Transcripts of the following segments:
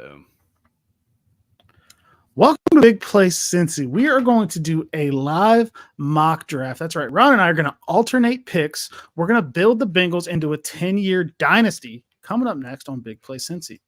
Boom. Welcome to Big Play Cincy. We are going to do a live mock draft. That's right. Ron and I are going to alternate picks. We're going to build the Bengals into a 10-year dynasty. Coming up next on Big Play Cincy.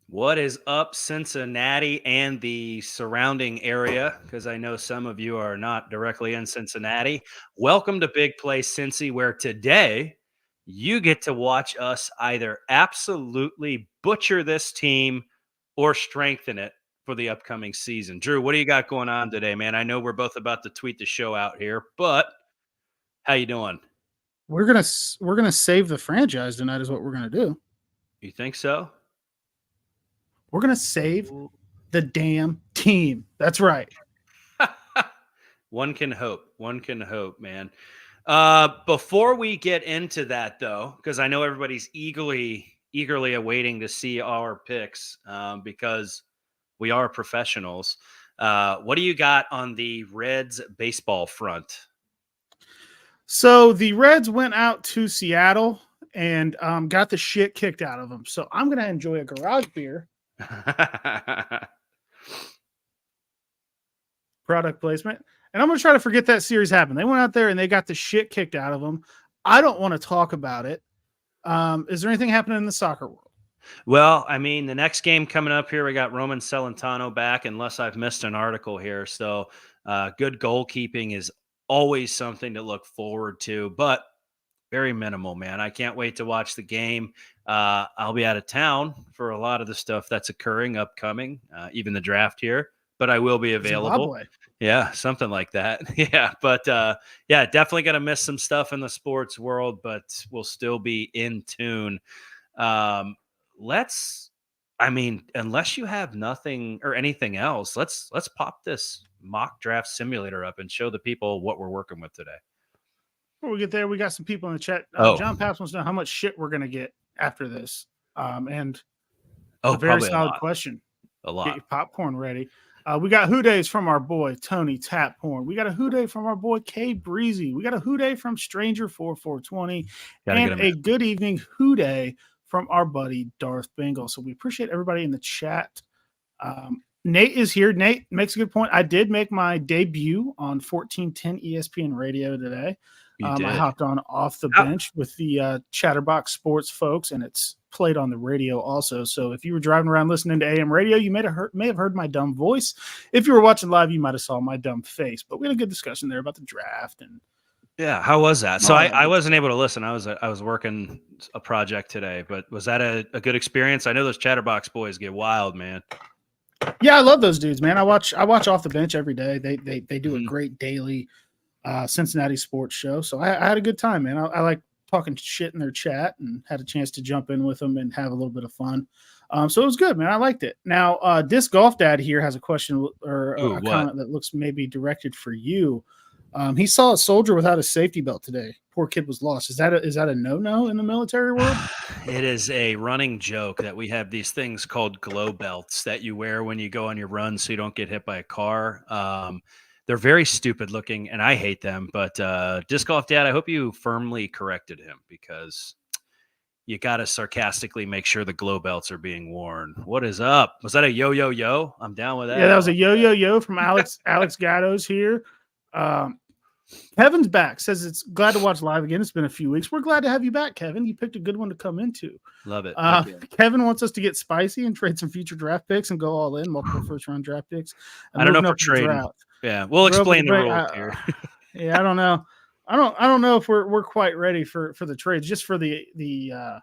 What is up, Cincinnati and the surrounding area? Because I know some of you are not directly in Cincinnati. Welcome to Big Play Cincy, where today you get to watch us either absolutely butcher this team or strengthen it for the upcoming season. Drew, what do you got going on today, man? I know we're both about to tweet the show out here, but how you doing? We're gonna save the franchise tonight. Is what we're gonna do. You think so? We're gonna save the damn team. That's right. One can hope. One can hope, man. Before we get into that, though, because I know everybody's eagerly awaiting to see our picks, because we are professionals. What do you got on the Reds baseball front? So the Reds went out to Seattle and got the shit kicked out of them. So I'm gonna enjoy a garage beer. Product placement. And I'm going to try to forget that series happened. They went out there and they got the shit kicked out of them. I don't want to talk about it. Is there anything happening in the soccer world? Well, I mean, the next game coming up here, we got Roman Celentano back, unless I've missed an article here. So good goalkeeping is always something to look forward to, but very minimal, man. I can't wait to watch the game. I'll be out of town for a lot of the stuff that's occurring upcoming, even the draft here, but I will be available. Zimbabwe. Yeah, something like that. Yeah, but yeah, definitely going to miss some stuff in the sports world, but we'll still be in tune. Unless you have nothing or anything else, let's pop this mock draft simulator up and show the people what we're working with today. Before we get there, we got some people in the chat. John Paps wants to know how much shit we're going to get after this. And a very solid question. A lot. Get your popcorn ready. We got hoodays from our boy Tony Taphorn. We got a hooday from our boy K Breezy. We got a hooday from Stranger 4420, and a good evening hooday from our buddy Darth Bengal. So we appreciate everybody in the chat. Nate is here. Nate makes a good point. I did make my debut on 1410 ESPN Radio today. I hopped on off the bench with the Chatterbox Sports folks, and it's played on the radio also. So if you were driving around listening to AM radio, you may have heard my dumb voice. If you were watching live, you might have saw my dumb face. But we had a good discussion there about the draft. And yeah, how was that? So I wasn't able to listen. I was working a project today, but was that a good experience? I know those Chatterbox boys get wild, man. Yeah, I love those dudes, man. I watch off the bench every day. They do a great daily Cincinnati sports show. So I had a good time, man. I like talking shit in their chat and had a chance to jump in with them and have a little bit of fun. So it was good, man. I liked it. Now, Disc Golf Dad here has a question or a comment that looks maybe directed for you. He saw a soldier without a safety belt today. Poor kid was lost. Is that a no-no in the military world? It is a running joke that we have these things called glow belts that you wear when you go on your run so you don't get hit by a car. They're very stupid looking, and I hate them. But Disc Golf Dad, I hope you firmly corrected him, because you got to sarcastically make sure the glow belts are being worn. What is up? Was that a yo-yo-yo? I'm down with that. Yeah, that was a yo-yo-yo from Alex Gatto's here. Kevin's back. Says it's glad to watch live again. It's been a few weeks. We're glad to have you back, Kevin. You picked a good one to come into. Love it. Kevin wants us to get spicy and trade some future draft picks and go all in, multiple first-round draft picks. I don't know if we're trading. Yeah, we'll explain the rules here. Yeah, I don't know. I don't know if we're quite ready for the trades, just for the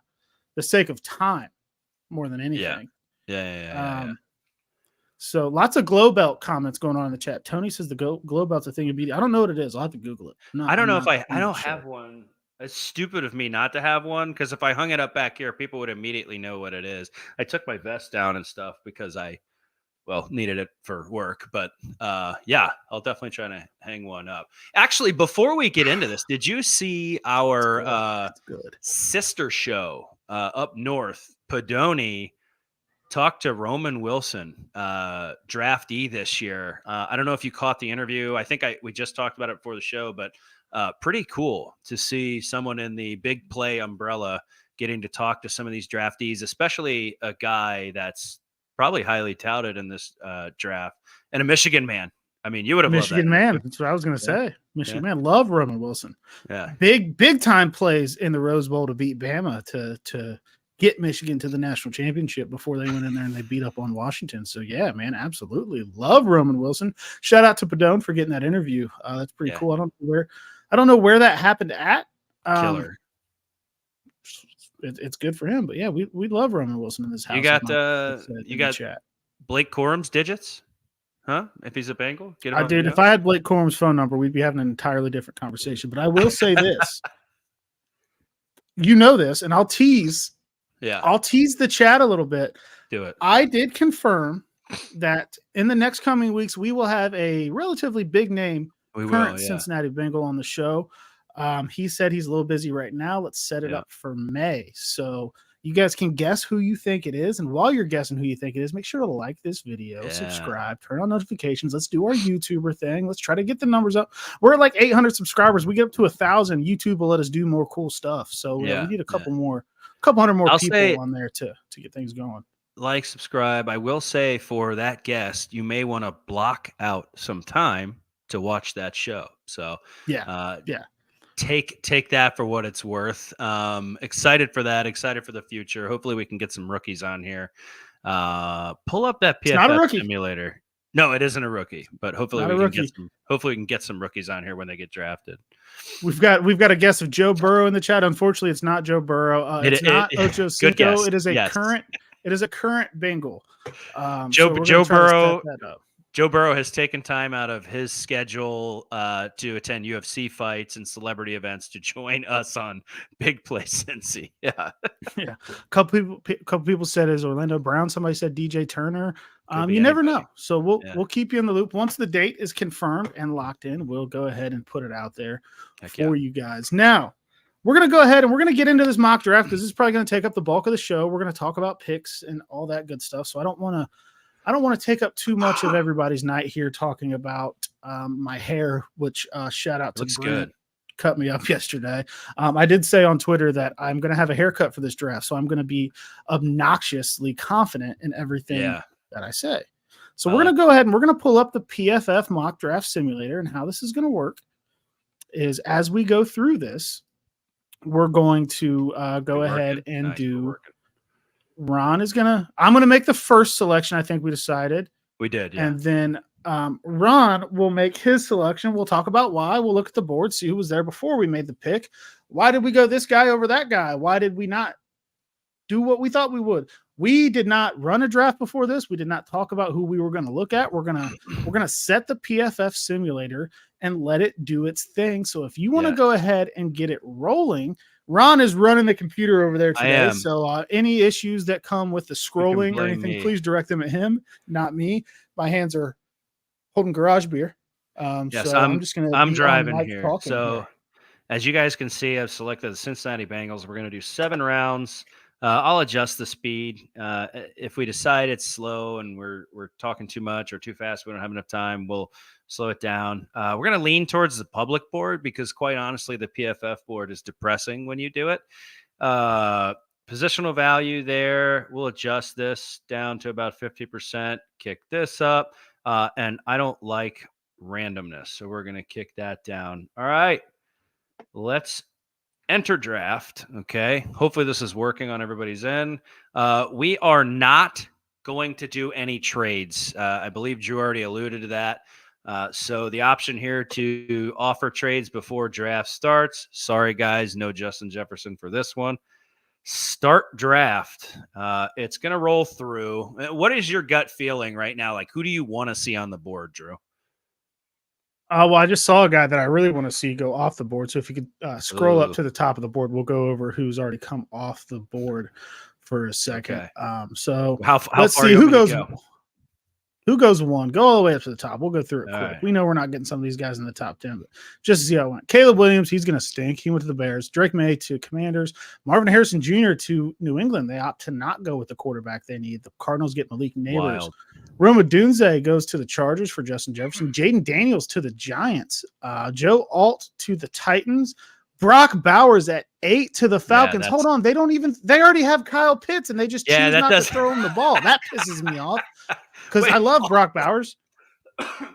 sake of time more than anything. Yeah. So lots of glow belt comments going on in the chat. Tony says the glow belt's a thing of beauty. I don't know what it is. I'll have to Google it. I don't know if I don't have one. It's stupid of me not to have one, because if I hung it up back here, people would immediately know what it is. I took my vest down and stuff because I needed it for work. But yeah, I'll definitely try to hang one up. Actually, before we get into this, did you see our sister show up north, Podoni? talked to Roman Wilson, draftee this year. I don't know if you caught the interview. I think we just talked about it before the show, but pretty cool to see someone in the big play umbrella getting to talk to some of these draftees, especially a guy that's probably highly touted in this draft and a Michigan man. I mean, you would have loved that. Michigan man. That's what I was going to say. Michigan man. Love Roman Wilson. Yeah. Big time plays in the Rose Bowl to beat Bama to get Michigan to the national championship before they went in there and they beat up on Washington. So yeah, man, absolutely love Roman Wilson. Shout out to Padone for getting that interview. That's pretty cool. I don't know where that happened at. Killer. It's good for him, but yeah, we love Roman Wilson in this house. You got chat. Blake Corum's digits, huh? If he's a Bengal, get him. I did. If I had Blake Corum's phone number, we'd be having an entirely different conversation. But I will say this, you know this, and I'll tease. Yeah, I'll tease the chat a little bit. Do it. I did confirm that in the next coming weeks we will have a relatively big name current Cincinnati Bengal on the show. He said he's a little busy right now. Let's set it up for May. So you guys can guess who you think it is. And while you're guessing who you think it is, make sure to like this video, subscribe, turn on notifications. Let's do our YouTuber thing. Let's try to get the numbers up. We're at like 800 subscribers. We get up to 1,000. YouTube will let us do more cool stuff. So we need a couple hundred more people on there to get things going. Like, subscribe. I will say for that guest, you may want to block out some time to watch that show. So take that for what it's worth. Excited for that. Excited for the future. Hopefully we can get some rookies on here. Pull up that PFF simulator. No, it isn't a rookie, but hopefully we can get some rookies on here when they get drafted. We've got a guess of Joe Burrow in the chat. Unfortunately, it's not Joe Burrow. It's not Ocho Cinco. It is a current Bengal. Joe Burrow. Joe Burrow has taken time out of his schedule to attend UFC fights and celebrity events to join us on Big Play Cincy. Yeah. A couple people said is Orlando Brown. Somebody said DJ Turner. You never know. So we'll keep you in the loop. Once the date is confirmed and locked in, we'll go ahead and put it out there for you guys. Now, we're going to go ahead and we're going to get into this mock draft because this is probably going to take up the bulk of the show. We're going to talk about picks and all that good stuff. So I don't want to take up too much of everybody's night here talking about my hair, which shout out to looks Brent. good. Cut me up yesterday. I did say on Twitter that I'm going to have a haircut for this draft, so I'm going to be obnoxiously confident in everything that I say. So we're going to go ahead and we're going to pull up the PFF mock draft simulator, and how this is going to work is as we go through this, we're going to go ahead and do. I'm going to make the first selection. I think we decided. We did, yeah. And then Ron will make his selection. We'll talk about why. We'll look at the board, see who was there before we made the pick. Why did we go this guy over that guy? Why did we not do what we thought we would? We did not run a draft before this. We did not talk about who we were going to look at. We're gonna set the PFF simulator and let it do its thing. So if you want to go ahead and get it rolling, Ron is running the computer over there today. So any issues that come with the scrolling or anything, please direct them at him, not me. My hands are holding garage beer. So I'm driving here. So as you guys can see, I've selected the Cincinnati Bengals. We're going to do 7 rounds. I'll adjust the speed. If we decide it's slow and we're talking too much or too fast, we don't have enough time, we'll slow it down. We're going to lean towards the public board because, quite honestly, the PFF board is depressing when you do it. Positional value there. We'll adjust this down to about 50%, kick this up. And I don't like randomness, so we're going to kick that down. All right, let's enter draft. Okay. Hopefully this is working on everybody's end. We are not going to do any trades. I believe Drew already alluded to that. So the option here to offer trades before draft starts. Sorry, guys. No Justin Jefferson for this one. Start draft. It's going to roll through. What is your gut feeling right now? Like, who do you want to see on the board, Drew? Well, I just saw a guy that I really want to see go off the board. So if you could scroll up to the top of the board, we'll go over who's already come off the board for a second. Okay. So how let's far see who goes. Who goes 1? Go all the way up to the top. We'll go through it All quick. right. We know we're not getting some of these guys in the top 10, but just to see how it went. Caleb Williams, he's going to stink. He went to the Bears. Drake May to Commanders. Marvin Harrison Jr. to New England. They opt to not go with the quarterback they need. The Cardinals get Malik Neighbors. Wild. Roma Dunze goes to the Chargers for Justin Jefferson. Jaden Daniels to the Giants. Joe Alt to the Titans. Brock Bowers at 8 to the Falcons. Hold on. They already have Kyle Pitts and they just choose not to throw him the ball. That pisses me off because I love Brock Bowers.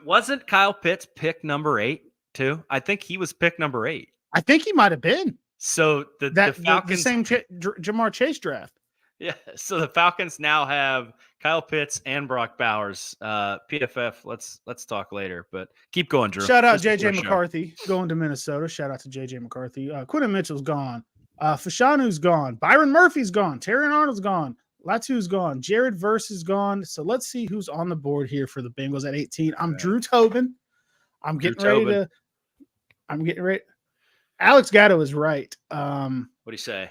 Wasn't Kyle Pitts pick number 8 too? I think he was pick number 8. I think he might have been. So the Falcons, the same Jamar Chase draft. Yeah. So the Falcons now have Kyle Pitts and Brock Bowers. PFF. Let's talk later. But keep going, Drew. Shout out JJ McCarthy going to Minnesota. Shout out to JJ McCarthy. Quinton Mitchell's gone. Fashanu's gone. Byron Murphy's gone. Terrion Arnold's gone. Latu's gone. Jared Verse is gone. So let's see who's on the board here for the Bengals at 18. I'm Drew Tobin. I'm getting ready. Alex Gatto is right. What do you say?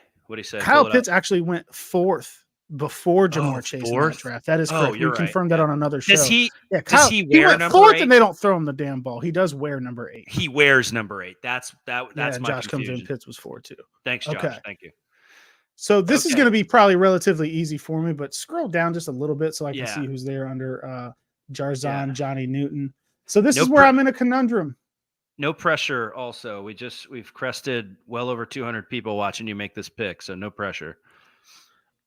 Kyle Pitts actually went 4th before Jamar Chase in that draft. That is correct. We confirmed that on another show. Does he wear number 4th 8? And they don't throw him the damn ball. He does wear number 8. He wears number 8. That's my Josh confusion. comes in. Pitts was 4 too. Thanks, Josh. Okay. Thank you. So this is going to be probably relatively easy for me, but scroll down just a little bit so I can see who's there under Jarzon, Johnny Newton. So this is where I'm in a conundrum. No pressure. Also, we've crested well over 200 people watching you make this pick, so no pressure.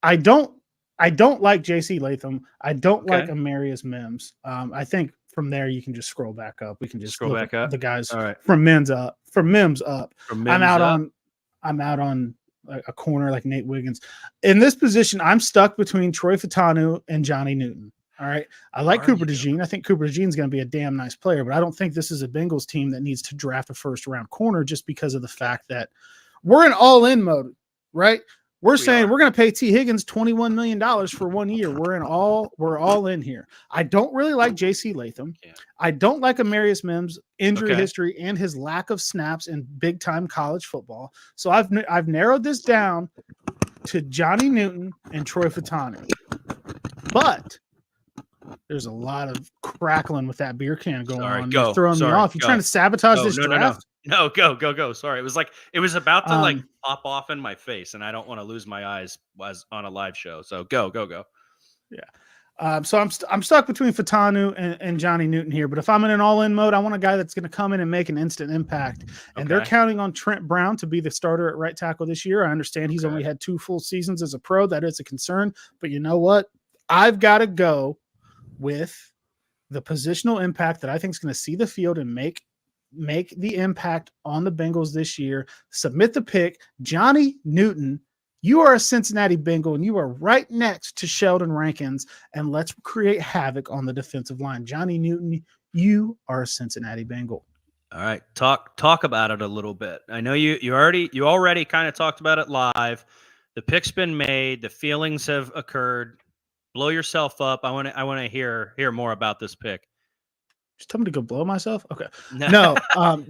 I don't like JC Latham. I don't like Amarius Mims. I think from there you can just scroll back up. We can just scroll back up. The guys from Mims up. I'm out on a corner like Nate Wiggins. In this position, I'm stuck between Troy Fautanu and Johnny Newton. All right. I like Cooper DeJean. I think Cooper DeJean is going to be a damn nice player, but I don't think this is a Bengals team that needs to draft a first-round corner just because of the fact that we're in all-in mode, right? We're saying we're going to pay T. Higgins $21 million for 1 year. We're all in here. I don't really like J.C. Latham. Yeah. I don't like Amarius Mims' injury history and his lack of snaps in big-time college football. So I've narrowed this down to Johnny Newton and Troy Fautanu. But there's a lot of crackling with that beer can going on. You're throwing me off. You're trying to sabotage this draft? No, go. Sorry. It was about to pop off in my face, and I don't want to lose my eyes on a live show. So go. Yeah. So I'm stuck between Fautanu and Johnny Newton here. But if I'm in an all-in mode, I want a guy that's going to come in and make an instant impact. And they're counting on Trent Brown to be the starter at right tackle this year. I understand he's only had 2 full seasons as a pro. That is a concern. But you know what? I've got to go with the positional impact that I think is going to see the field and make the impact on the Bengals this year. Submit the pick. Johnny Newton, you are a Cincinnati Bengal, and you are right next to Sheldon Rankins, and let's create havoc on the defensive line. Johnny Newton, you are a Cincinnati Bengal. All right. Talk about it a little bit. I know you already kind of talked about it live. The pick's been made. The feelings have occurred. Blow yourself up. I want to hear more about this pick. Just tell me to go blow myself? Okay. No,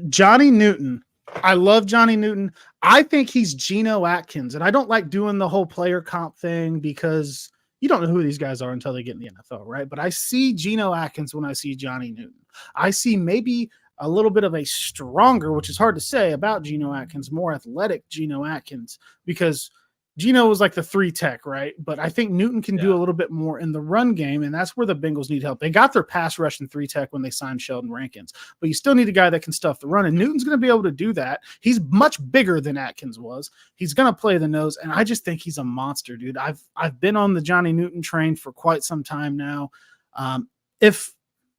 Johnny Newton. I love Johnny Newton. I think he's Geno Atkins, and I don't like doing the whole player comp thing because you don't know who these guys are until they get in the NFL, right? But I see Geno Atkins when I see Johnny Newton. I see maybe a little bit of a stronger, which is hard to say about Geno Atkins, more athletic Geno Atkins, because Geno was like the 3 tech, right? But I think Newton can do a little bit more in the run game, and that's where the Bengals need help. They got their pass rush and 3 tech when they signed Sheldon Rankins, but you still need a guy that can stuff the run, and Newton's going to be able to do that. He's much bigger than Atkins was. He's going to play the nose, and I just think he's a monster, dude. I've been on the Johnny Newton train for quite some time now. If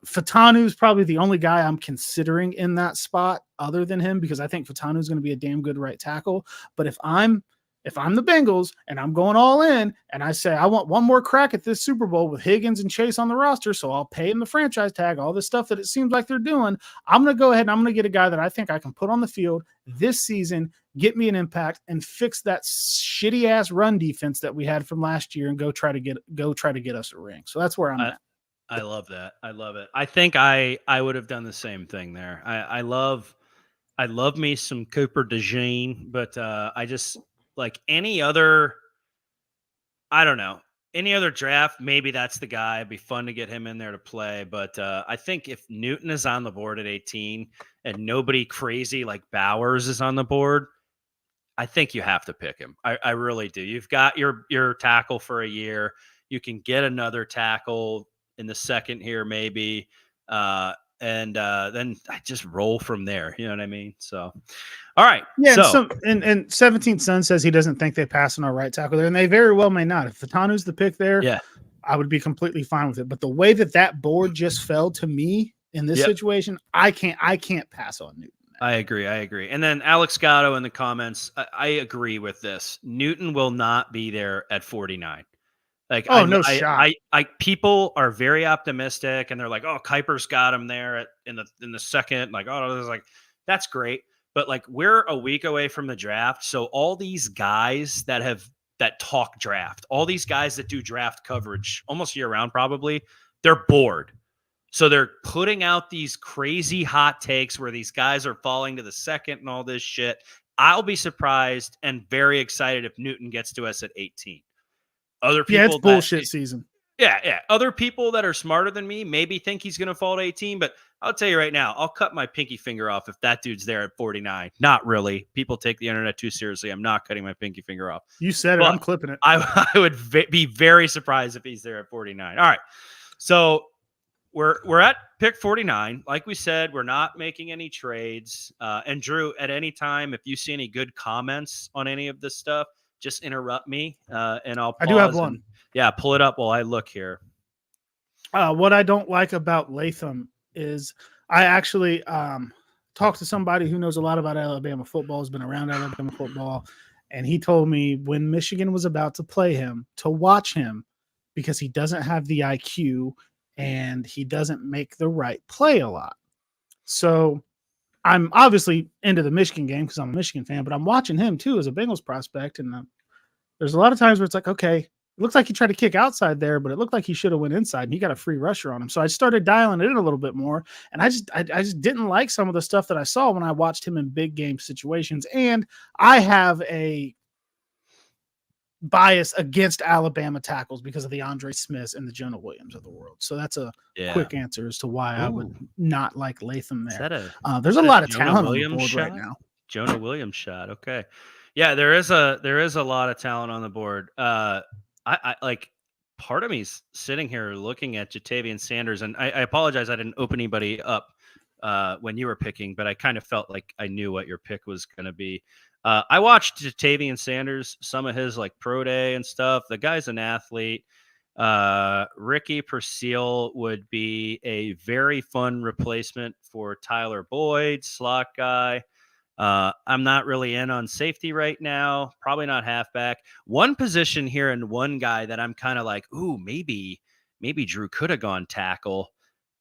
Fautanu is probably the only guy I'm considering in that spot other than him, because I think Fautanu is going to be a damn good right tackle. But if I'm the Bengals and I'm going all in and I say I want one more crack at this Super Bowl with Higgins and Chase on the roster, so I'll pay him the franchise tag, all this stuff that it seems like they're doing, I'm going to go ahead and I'm going to get a guy that I think I can put on the field this season, get me an impact, and fix that shitty-ass run defense that we had from last year and go try to get us a ring. So that's where I'm at. I love that. I love it. I think I would have done the same thing there. I love me some Cooper DeJean, but I just – like any other, I don't know, any other draft, maybe that's the guy. It'd be fun to get him in there to play. But I think if Newton is on the board at 18 and nobody crazy like Bowers is on the board, I think you have to pick him. I really do. You've got your tackle for a year. You can get another tackle in the second here, maybe. And then I just roll from there. You know what I mean? So, all right. Yeah, So, and 17th Son says he doesn't think they pass on our right tackle there, and they very well may not. If Fatanu's the pick there, yeah. I would be completely fine with it. But the way that board just fell to me in this situation, I can't pass on Newton. I agree. And then Alex Gatto in the comments, I agree with this. Newton will not be there at 49. Like, no shot. People are very optimistic, and they're like, "Oh, Kuiper's got him there in the second." Like, oh, like that's great, but like we're a week away from the draft, so all these guys that talk draft, all these guys that do draft coverage almost year round, probably they're bored. So they're putting out these crazy hot takes where these guys are falling to the second and all this shit. I'll be surprised and very excited if Newton gets to us at 18. Other people, it's bullshit season. Yeah. Other people that are smarter than me maybe think he's going to fall to 18, but I'll tell you right now, I'll cut my pinky finger off if that dude's there at 49. Not really. People take the internet too seriously. I'm not cutting my pinky finger off. You said it. I'm clipping it. I would be very surprised if he's there at 49. All right. So we're at pick 49. Like we said, we're not making any trades. And Drew, at any time, if you see any good comments on any of this stuff, just interrupt me and I'll pause. I do have one. Pull it up while I look here. What I don't like about Latham is I actually talked to somebody who knows a lot about Alabama football, has been around Alabama football, and he told me when Michigan was about to play him to watch him because he doesn't have the IQ and he doesn't make the right play a lot. So I'm obviously into the Michigan game because I'm a Michigan fan, but I'm watching him too as a Bengals prospect. And there's a lot of times where it's like, okay, it looks like he tried to kick outside there, but it looked like he should have went inside and he got a free rusher on him. So I started dialing it in a little bit more. And I just didn't like some of the stuff that I saw when I watched him in big game situations. And I have a bias against Alabama tackles because of the Andre Smiths and the Jonah Williams of the world. So that's a quick answer as to why I would not like Latham there. There's a lot of talent on the board right now. Jonah Williams shot. Okay. Yeah, there is a lot of talent on the board. I like part of me's sitting here looking at Jatavian Sanders, and I apologize I didn't open anybody up when you were picking, but I kind of felt like I knew what your pick was going to be. I watched Jatavian Sanders, some of his like pro day and stuff. The guy's an athlete. Ricky Persil would be a very fun replacement for Tyler Boyd, slot guy. I'm not really in on safety right now. Probably not halfback. One position here and one guy that I'm kind of like, ooh, maybe Drew could have gone tackle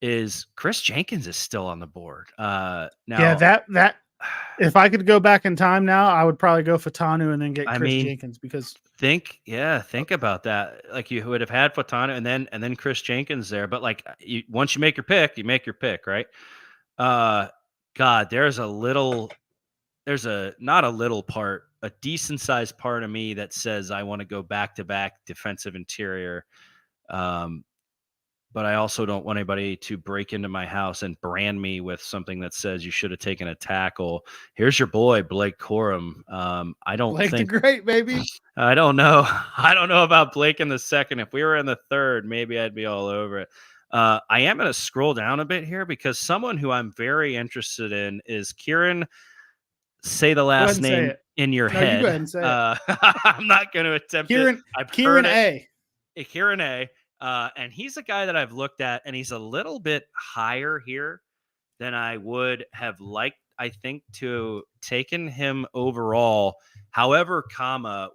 is Chris Jenkins is still on the board. Now, that if I could go back in time now, I would probably go Fatanu and then get Chris Jenkins because think about that. Like you would have had Fatanu and then Chris Jenkins there. But like once you make your pick, right? God, there's not a little part, a decent sized part of me that says I want to go back to back defensive interior. But I also don't want anybody to break into my house and brand me with something that says you should have taken a tackle. Here's your boy, Blake Corum. I don't Blake think the Great, baby. I don't know. I don't know about Blake in the second. If we were in the third, maybe I'd be all over it. I am going to scroll down a bit here because someone who I'm very interested in is Kieran. Say the last name in your head. You go ahead and say it. I'm not going to attempt it. Kieran A. Kieran A. And he's a guy that I've looked at, and he's a little bit higher here than I would have liked, I think, to taken him overall. However,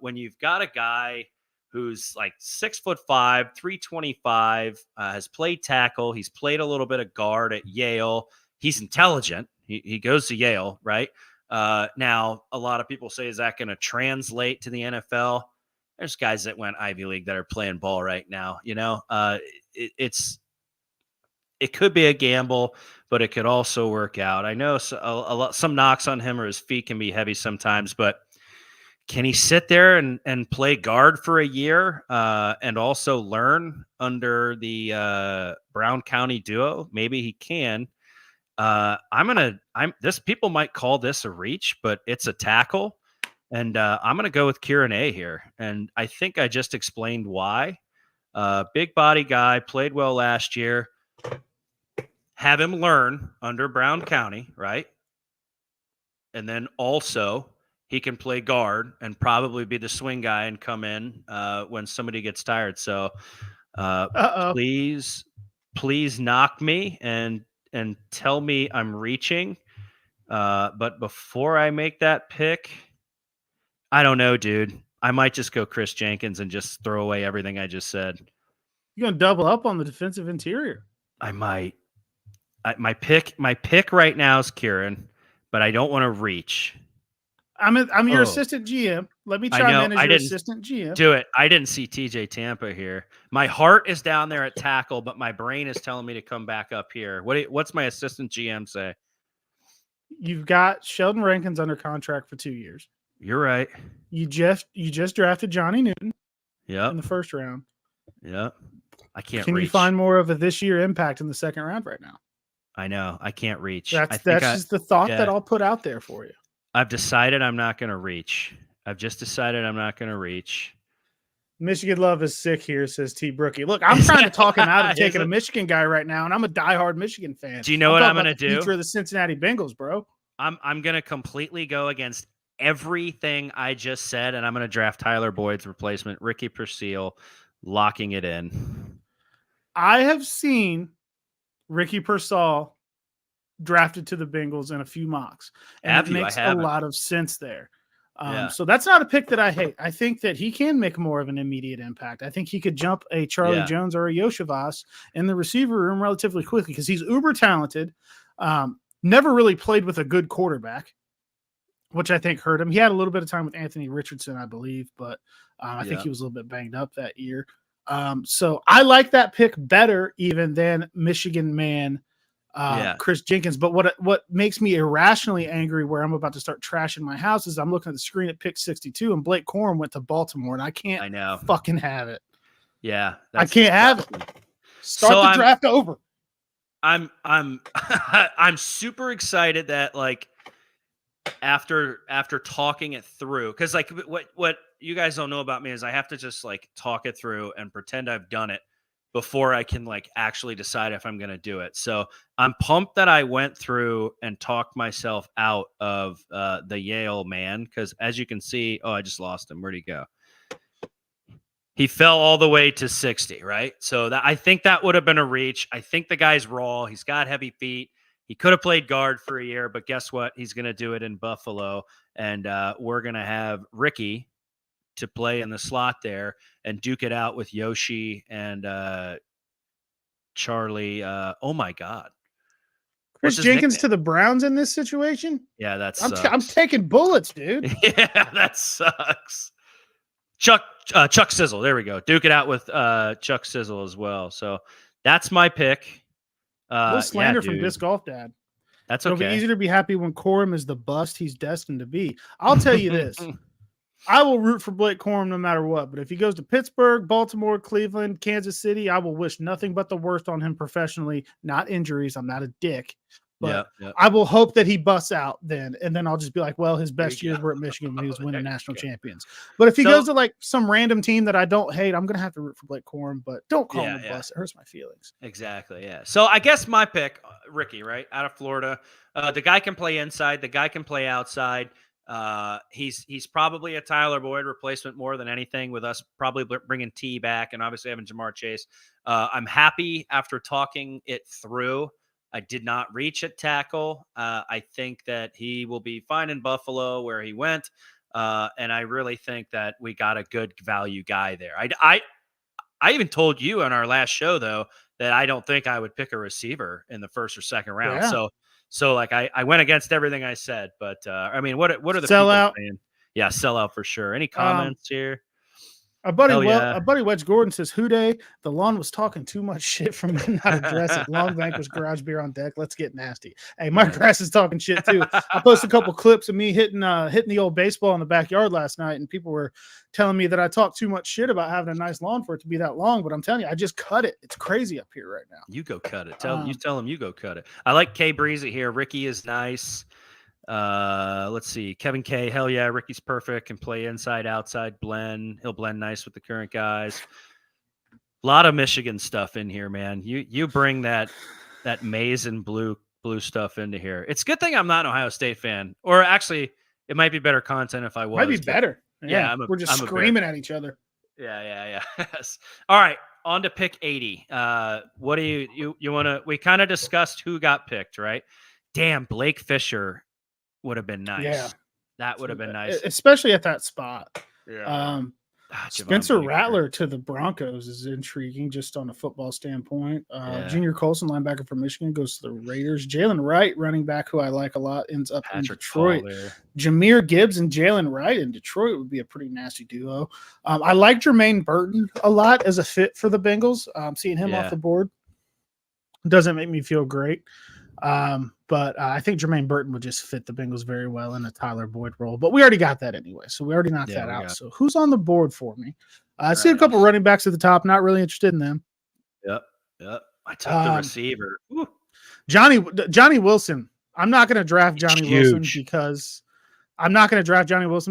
when you've got a guy who's like 6'5", 325, has played tackle, he's played a little bit of guard at Yale. He's intelligent. He goes to Yale, right? Now, a lot of people say, is that going to translate to the NFL? There's guys that went Ivy League that are playing ball right now. You know, it could be a gamble, but it could also work out. I know some knocks on him or his feet can be heavy sometimes, but Can he sit there and play guard for a year and also learn under the Brown County duo? Maybe he can. This people might call this a reach, but it's a tackle. And I'm going to go with Kieran A here. And I think I just explained why. Big body guy, played well last year. Have him learn under Brown County, right? And then also he can play guard and probably be the swing guy and come in when somebody gets tired. So please knock me and tell me I'm reaching. But before I make that pick, I don't know, dude. I might just go Chris Jenkins and just throw away everything I just said. You're gonna double up on the defensive interior. I might. My pick right now is Kieran, but I don't want to reach. I'm your assistant GM. Let me chime in as your assistant GM. Do it. I didn't see TJ Tampa here. My heart is down there at tackle, but my brain is telling me to come back up here. What's my assistant GM say? You've got Sheldon Rankins under contract for 2 years. You're right. You just drafted Johnny Newton. Yep. In the first round. Yep. I can't. Can reach. you find more of a this year impact in the second round right now? I know. I can't reach. That's just the thought that I'll put out there for you. I've decided I'm not going to reach. I've just decided I'm not going to reach. Michigan love is sick here, says T. Brookie. Look, I'm trying to talk him out of taking a Michigan guy right now, and I'm a diehard Michigan fan. Do you know what I'm going to do? Future of the Cincinnati Bengals, bro. I'm going to completely go against everything I just said, and I'm going to draft Tyler Boyd's replacement, Ricky Purcell, locking it in. I have seen Ricky Purcell drafted to the Bengals in a few mocks, and it makes a lot of sense there. So that's not a pick that I hate. I think that he can make more of an immediate impact. I think he could jump a Charlie Jones or a Yoshivas in the receiver room relatively quickly because he's uber talented. Never really played with a good quarterback, which I think hurt him. He had a little bit of time with Anthony Richardson, I believe, but I think he was a little bit banged up that year. So I like that pick better even than Michigan man Chris Jenkins. But what makes me irrationally angry where I'm about to start trashing my house is I'm looking at the screen at pick 62 and Blake Corum went to Baltimore and I can't fucking have it. Yeah. I can't have it. Start the draft over. I'm I'm super excited that like after talking it through, because like what you guys don't know about me is I have to just like talk it through and pretend I've done it before I can like actually decide if I'm going to do it. So I'm pumped that I went through and talked myself out of the Yale man, because as you can see, I just lost him. Where'd he go? He fell all the way to 60, right? So I think that would have been a reach. I think the guy's raw. He's got heavy feet. He could have played guard for a year, but guess what? He's going to do it in Buffalo, and we're going to have Ricky to play in the slot there and duke it out with Yoshi and Charlie. Oh, my God. Chris Jenkins to the Browns in this situation? Yeah, that's I'm taking bullets, dude. Yeah, that sucks. Chuck Sizzle. There we go. Duke it out with Chuck Sizzle as well. So that's my pick. A little slander from Disc Golf Dad. That's okay. It'll be easier to be happy when Corum is the bust he's destined to be. I'll tell you this. I will root for Blake Corum no matter what. But if he goes to Pittsburgh, Baltimore, Cleveland, Kansas City, I will wish nothing but the worst on him professionally. Not injuries. I'm not a dick. But I will hope that he busts out then. And then I'll just be like, well, his best years were at Michigan when he was winning national champions. But if he goes to like some random team that I don't hate, I'm going to have to root for Blake Corum. But don't call him a bust. It hurts my feelings. Exactly, yeah. So I guess my pick, Ricky, right, out of Florida. The guy can play inside. The guy can play outside. He's probably a Tyler Boyd replacement more than anything, with us probably bringing T back and obviously having Jamar Chase. I'm happy after talking it through. I did not reach at tackle. I think that he will be fine in Buffalo where he went. And I really think that we got a good value guy there. I even told you on our last show, though, that I don't think I would pick a receiver in the first or second round. Yeah. So like I went against everything I said. But I mean, what are the sell people out saying? Yeah, sell out for sure. Any comments here? Our buddy, Hell yeah. our buddy Wedge Gordon says, "Houday, the lawn was talking too much shit from me not address it. Long vanquish, garage beer on deck. Let's get nasty." Hey, my grass is talking shit too. I posted a couple clips of me hitting the old baseball in the backyard last night, and people were telling me that I talked too much shit about having a nice lawn for it to be that long. But I'm telling you, I just cut it. It's crazy up here right now. You go cut it. Tell him you go cut it. I like K Breezy here. Ricky is nice. Let's see. Kevin K. Hell yeah, Ricky's perfect. Can play inside, outside, blend. He'll blend nice with the current guys. A lot of Michigan stuff in here, man. You bring that maize and blue stuff into here. It's a good thing I'm not an Ohio State fan. Or actually, it might be better content if I was. Might be better. Yeah, we're just screaming at each other. Yeah. Yes. All right, on to pick 80. What do you want to? We kind of discussed who got picked, right? Damn, Blake Fisher would have been nice. Yeah, that would have been nice, especially at that spot. Yeah. Spencer Rattler to the Broncos is intriguing just on a football standpoint. Junior Colson, linebacker from Michigan, goes to the Raiders. Jalen Wright, running back, who I like a lot, ends up in Detroit. Jameer Gibbs and Jalen Wright in Detroit would be a pretty nasty duo. I like Jermaine Burton a lot as a fit for the Bengals. Seeing him off the board doesn't make me feel great. But I think Jermaine Burton would just fit the Bengals very well in a Tyler Boyd role. But we already got that anyway, so we already knocked that out. So who's on the board for me? I see a couple running backs at the top. Not really interested in them. Yep. I took the receiver. Woo. Johnny Wilson. I'm not going to draft Johnny Wilson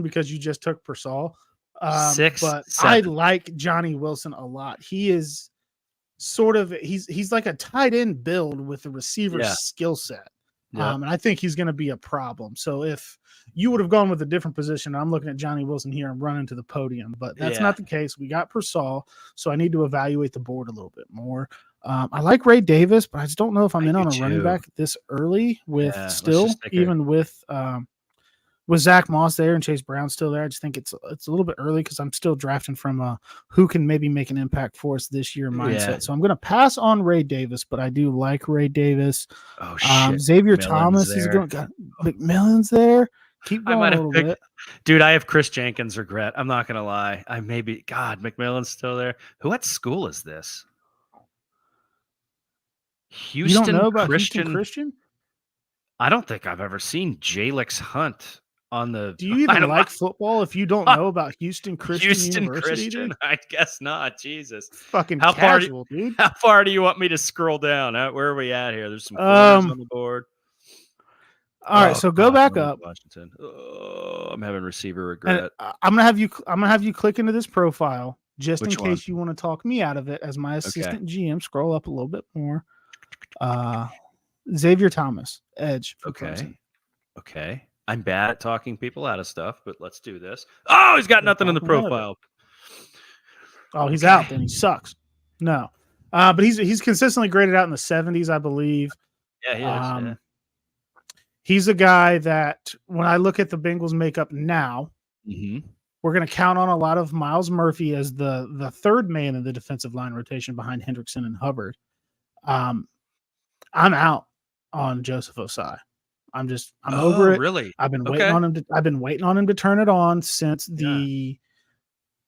because you just took Persall. But I like Johnny Wilson a lot. He is sort of he's like a tight end build with a receiver skill set. And I think he's going to be a problem. So if you would have gone with a different position, I'm looking at Johnny Wilson here and running to the podium, but that's not the case. We got Persall, so I need to evaluate the board a little bit more. I like Ray Davis, but I just don't know if I'm in on a running back this early with with Zach Moss there and Chase Brown still there. I just think it's a little bit early because I'm still drafting from who can maybe make an impact for us this year mindset. So I'm going to pass on Ray Davis, but I do like Ray Davis. Oh, shit. Xavier Thomas, he's got McMillan's there. Keep going a little bit. Dude, I have Chris Jenkins regret. I'm not going to lie. McMillan's still there. What school is this? Houston. You don't know about Houston Christian? I don't think I've ever seen Jalix Hunt on the. Do you even like football if you don't know about Houston Christian University? Dude? I guess not. Jesus, fucking casual, dude. How far do you want me to scroll down? Where are we at here? There's some corners on the board. All right, so go back up. Washington. Oh, I'm having receiver regret. I'm gonna have you click into this profile just in case you want to talk me out of it as my assistant GM. Scroll up a little bit more. Xavier Thomas, edge. Okay. I'm bad at talking people out of stuff, but let's do this. Oh, he's got nothing in the profile. Oh, he's out. Then he sucks. No, but he's consistently graded out in the 70s, I believe. Yeah, he is. He's a guy that when I look at the Bengals makeup now, we're going to count on a lot of Miles Murphy as the third man in the defensive line rotation behind Hendrickson and Hubbard. I'm out on Joseph Osai. I'm over it. Really? I've been waiting on him to turn it on since the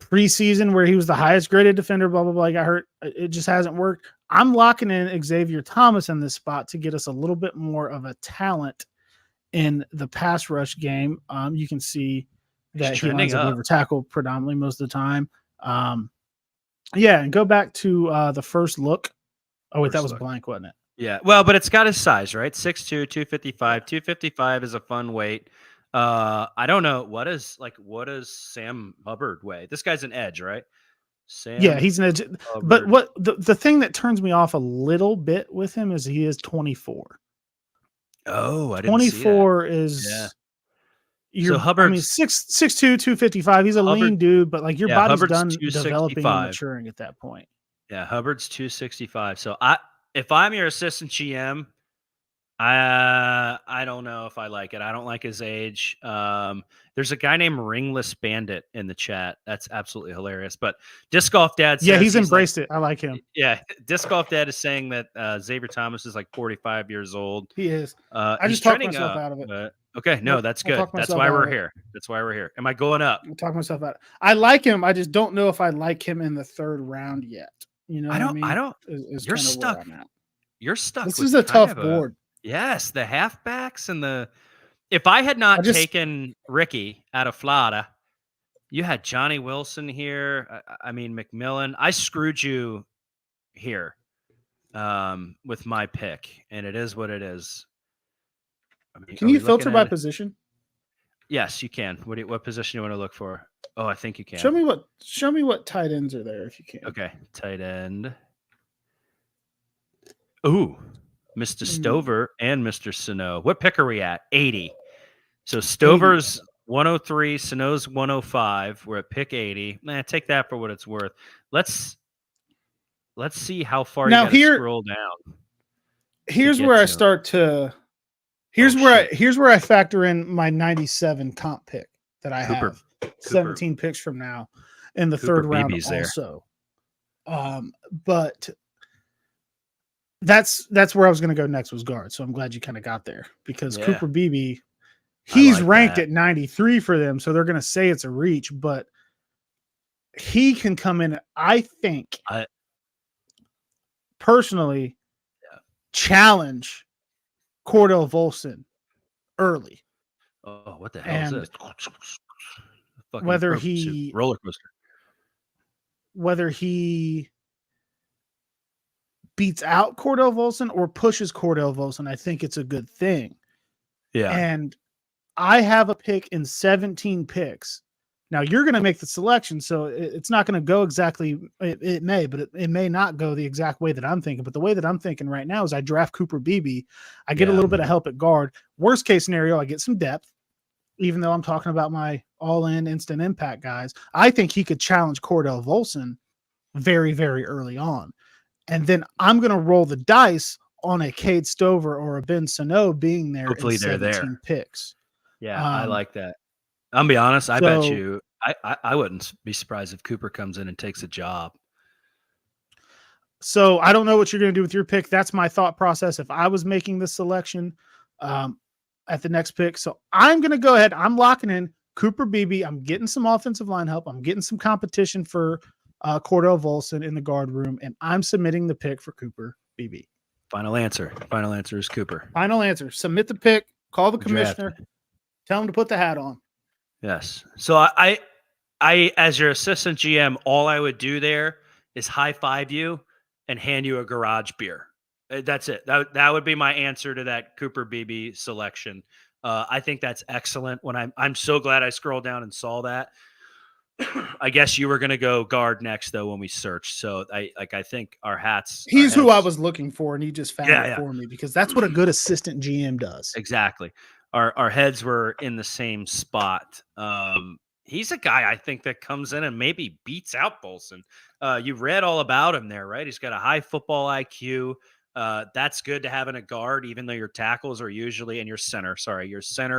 preseason where he was the highest graded defender, blah, blah, blah. He got hurt. It just hasn't worked. I'm locking in Xavier Thomas in this spot to get us a little bit more of a talent in the pass rush game. You can see that he lines up over tackle predominantly most of the time. And go back to the first look. Oh, wait, that was blank, wasn't it? Yeah, well, but it's got his size, right? 6'2", 255. 255 is a fun weight. I don't know. What does Sam Hubbard weigh? This guy's an edge, right? He's an edge. Hubbard. But what the thing that turns me off a little bit with him is he is 24. Oh, I didn't 24 is so Hubbard. 6'2", 255. He's a lean dude, but like your body's Hubbard's done developing and maturing at that point. Yeah, Hubbard's 265. So if I'm your assistant GM, I don't know if I like it. I don't like his age. There's a guy named Ringless Bandit in the chat. That's absolutely hilarious. But Disc Golf Dad Yeah, says he's embraced it. I like him. Yeah, Disc Golf Dad is saying that Xavier Thomas is like 45 years old. He is. I He's just talked trending myself up. out of it. Okay, no, Nope, that's I good. talked That's myself why out we're of it. here. That's why we're here. Am I going up? I talked myself out. I like him. I just don't know if I like him in the third round yet. You know what I mean? I don't. Is You're kind of stuck. where I'm at. You're stuck. This with is a kind tough of board. Yes, the halfbacks and the. If I had not taken Ricky out of Florida, you had Johnny Wilson here. I mean McMillan. I screwed you here with my pick, and it is what it is. I mean, can you filter by position? Yes, you can. What position you want to look for? Oh, I think you can. Show me what tight ends are there if you can. Okay, tight end. Ooh, Mr. Stover and Mr. Sano. What pick are we at? 80. So Stover's 103, Sano's 105. We're at pick 80. Take that for what it's worth. Let's see how far you got to scroll down. Here's where I start to. Here's where I factor in my 97 comp pick that I have 17 picks from now in the third round also. But that's where I was going to go next was guard. So I'm glad you kind of got there because Cooper Beebe, he's ranked at 93 for them. So they're going to say it's a reach, but he can come in. I think personally challenge Cordell Volson early. Oh, what the hell is this? Whether he roller coaster. Whether he beats out Cordell Volson or pushes Cordell Volson, I think it's a good thing. Yeah. And I have a pick in 17 picks. Now you're going to make the selection, so it's not going to go exactly. It may, but it may not go the exact way that I'm thinking. But the way that I'm thinking right now is I draft Cooper Beebe. I get a little bit of help at guard. Worst case scenario, I get some depth. Even though I'm talking about my all-in instant impact guys, I think he could challenge Cordell Volson very, very early on. And then I'm going to roll the dice on a Cade Stover or a Ben Sano being there. Hopefully they're there. Picks. Yeah, I like that. I'll be honest. I bet you. I wouldn't be surprised if Cooper comes in and takes a job. So I don't know what you're going to do with your pick. That's my thought process. If I was making this selection at the next pick, so I'm going to go ahead. I'm locking in Cooper Beebe. I'm getting some offensive line help. I'm getting some competition for Cordell Volson in the guard room, and I'm submitting the pick for Cooper Beebe. Final answer. Final answer is Cooper. Final answer. Submit the pick. Call the commissioner. Tell him to put the hat on. Yes. So I, as your assistant GM, all I would do there is high five you and hand you a garage beer. That's it. That would be my answer to that Cooper Beebe selection. I think that's excellent. When I'm so glad I scrolled down and saw that. I guess you were going to go guard next though when we searched. So I think our hats. He's who I was looking for, and he just found it for me because that's what a good assistant GM does. Exactly. Our heads were in the same spot. He's a guy I think that comes in and maybe beats out Bolson. You read all about him there, right? He's got a high football IQ. That's good to have in a guard, even though your tackles are usually your center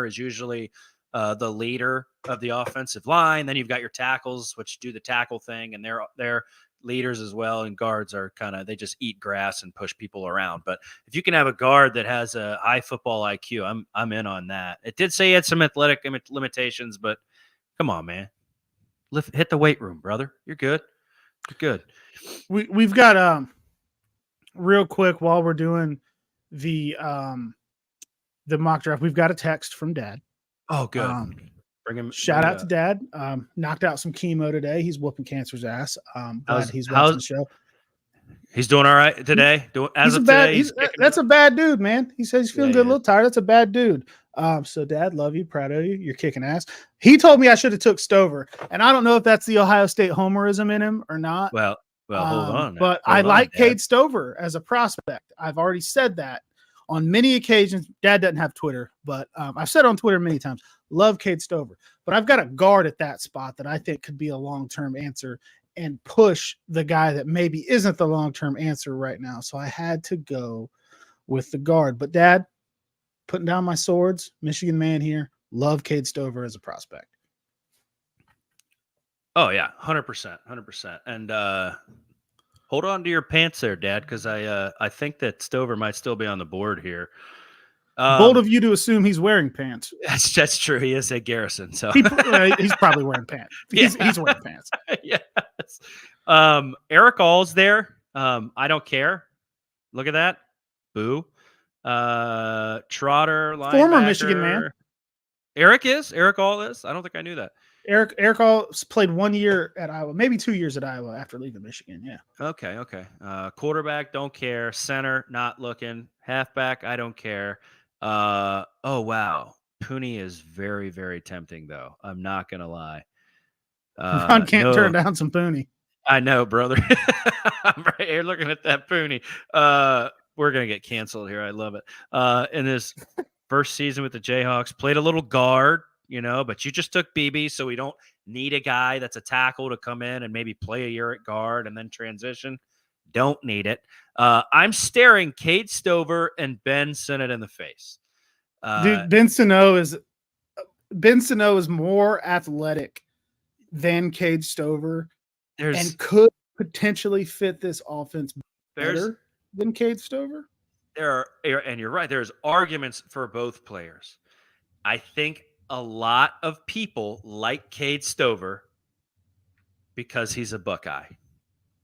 is usually the leader of the offensive line. Then you've got your tackles, which do the tackle thing, and they're leaders as well. And guards are they just eat grass and push people around. But if you can have a guard that has a high football IQ, I'm in on that. It did say he had some athletic limitations, but come on, man, hit the weight room, brother. You're good. You're good. We've got real quick while we're doing the mock draft, we've got a text from Dad. Oh, good. Bring him. Shout out to Dad. Knocked out some chemo today. He's whooping cancer's ass. Glad he's watching the show. He's doing all right today. That's a bad dude, man. He says he's feeling good, a little tired. That's a bad dude. So Dad, love you, proud of you. You're kicking ass. He told me I should have took Stover, and I don't know if that's the Ohio State homerism in him or not. Well, hold on. But I like Cade Stover as a prospect. I've already said that on many occasions. Dad doesn't have Twitter, but I've said on Twitter many times, love Cade Stover. But I've got a guard at that spot that I think could be a long-term answer and push the guy that maybe isn't the long-term answer right now. So I had to go with the guard. But Dad, putting down my swords. Michigan man here. Love Cade Stover as a prospect. Oh yeah, 100%, 100%. And hold on to your pants there, Dad, because I think that Stover might still be on the board here. Bold of you to assume he's wearing pants. That's true. He is at Garrison, so he's probably wearing pants. He's wearing pants. Yes. Eric All's there. I don't care. Look at that. Boo. Trotter, former Michigan man. Eric All is. I don't think I knew that. Eric All played 1 year at Iowa, maybe 2 years at Iowa after leaving Michigan. Yeah. Okay. Quarterback, don't care. Center, not looking. Halfback, I don't care. Oh wow, Pooney is very, very tempting though. I'm not gonna lie. Ron can't turn down some Pooney. I know, brother. I'm right here looking at that Pooney. We're gonna get canceled here. I love it. In his first season with the Jayhawks, played a little guard, but you just took BB, so we don't need a guy that's a tackle to come in and maybe play a year at guard and then transition. Don't need it. I'm staring Cade Stover and Ben Sinnott in the face. Dude, Ben Sinnott is more athletic than Cade Stover and could potentially fit this offense better than Cade Stover. And you're right. There's arguments for both players. I think a lot of people like Cade Stover because he's a Buckeye.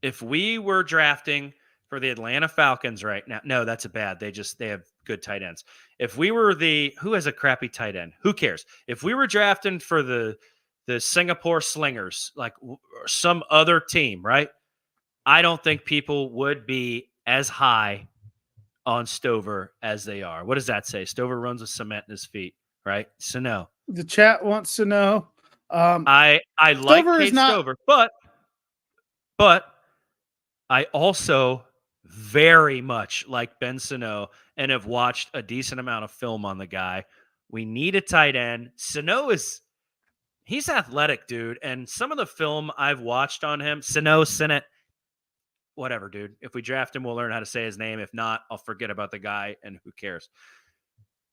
If we were drafting for the Atlanta Falcons right now, no, that's bad. They have good tight ends. If we were who has a crappy tight end? Who cares? If we were drafting for the Singapore Slingers, like some other team, right? I don't think people would be as high on Stover as they are. What does that say? Stover runs with cement in his feet, right? So no. The chat wants to know. I like Cade Stover, but I also very much like Ben Sinnott and have watched a decent amount of film on the guy. We need a tight end. Sinnott he's athletic, dude. And some of the film I've watched on him, Sinnott, whatever, dude. If we draft him, we'll learn how to say his name. If not, I'll forget about the guy and who cares.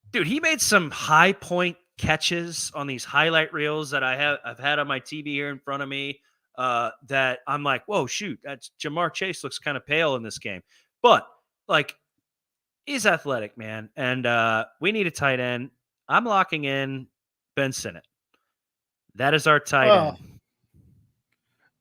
Dude, he made some high point catches on these highlight reels that I've had on my TV here in front of me. That I'm like, whoa, shoot, that's Jamar Chase looks kind of pale in this game. But he's athletic, man. And we need a tight end. I'm locking in Ben Sinnott. That is our tight end.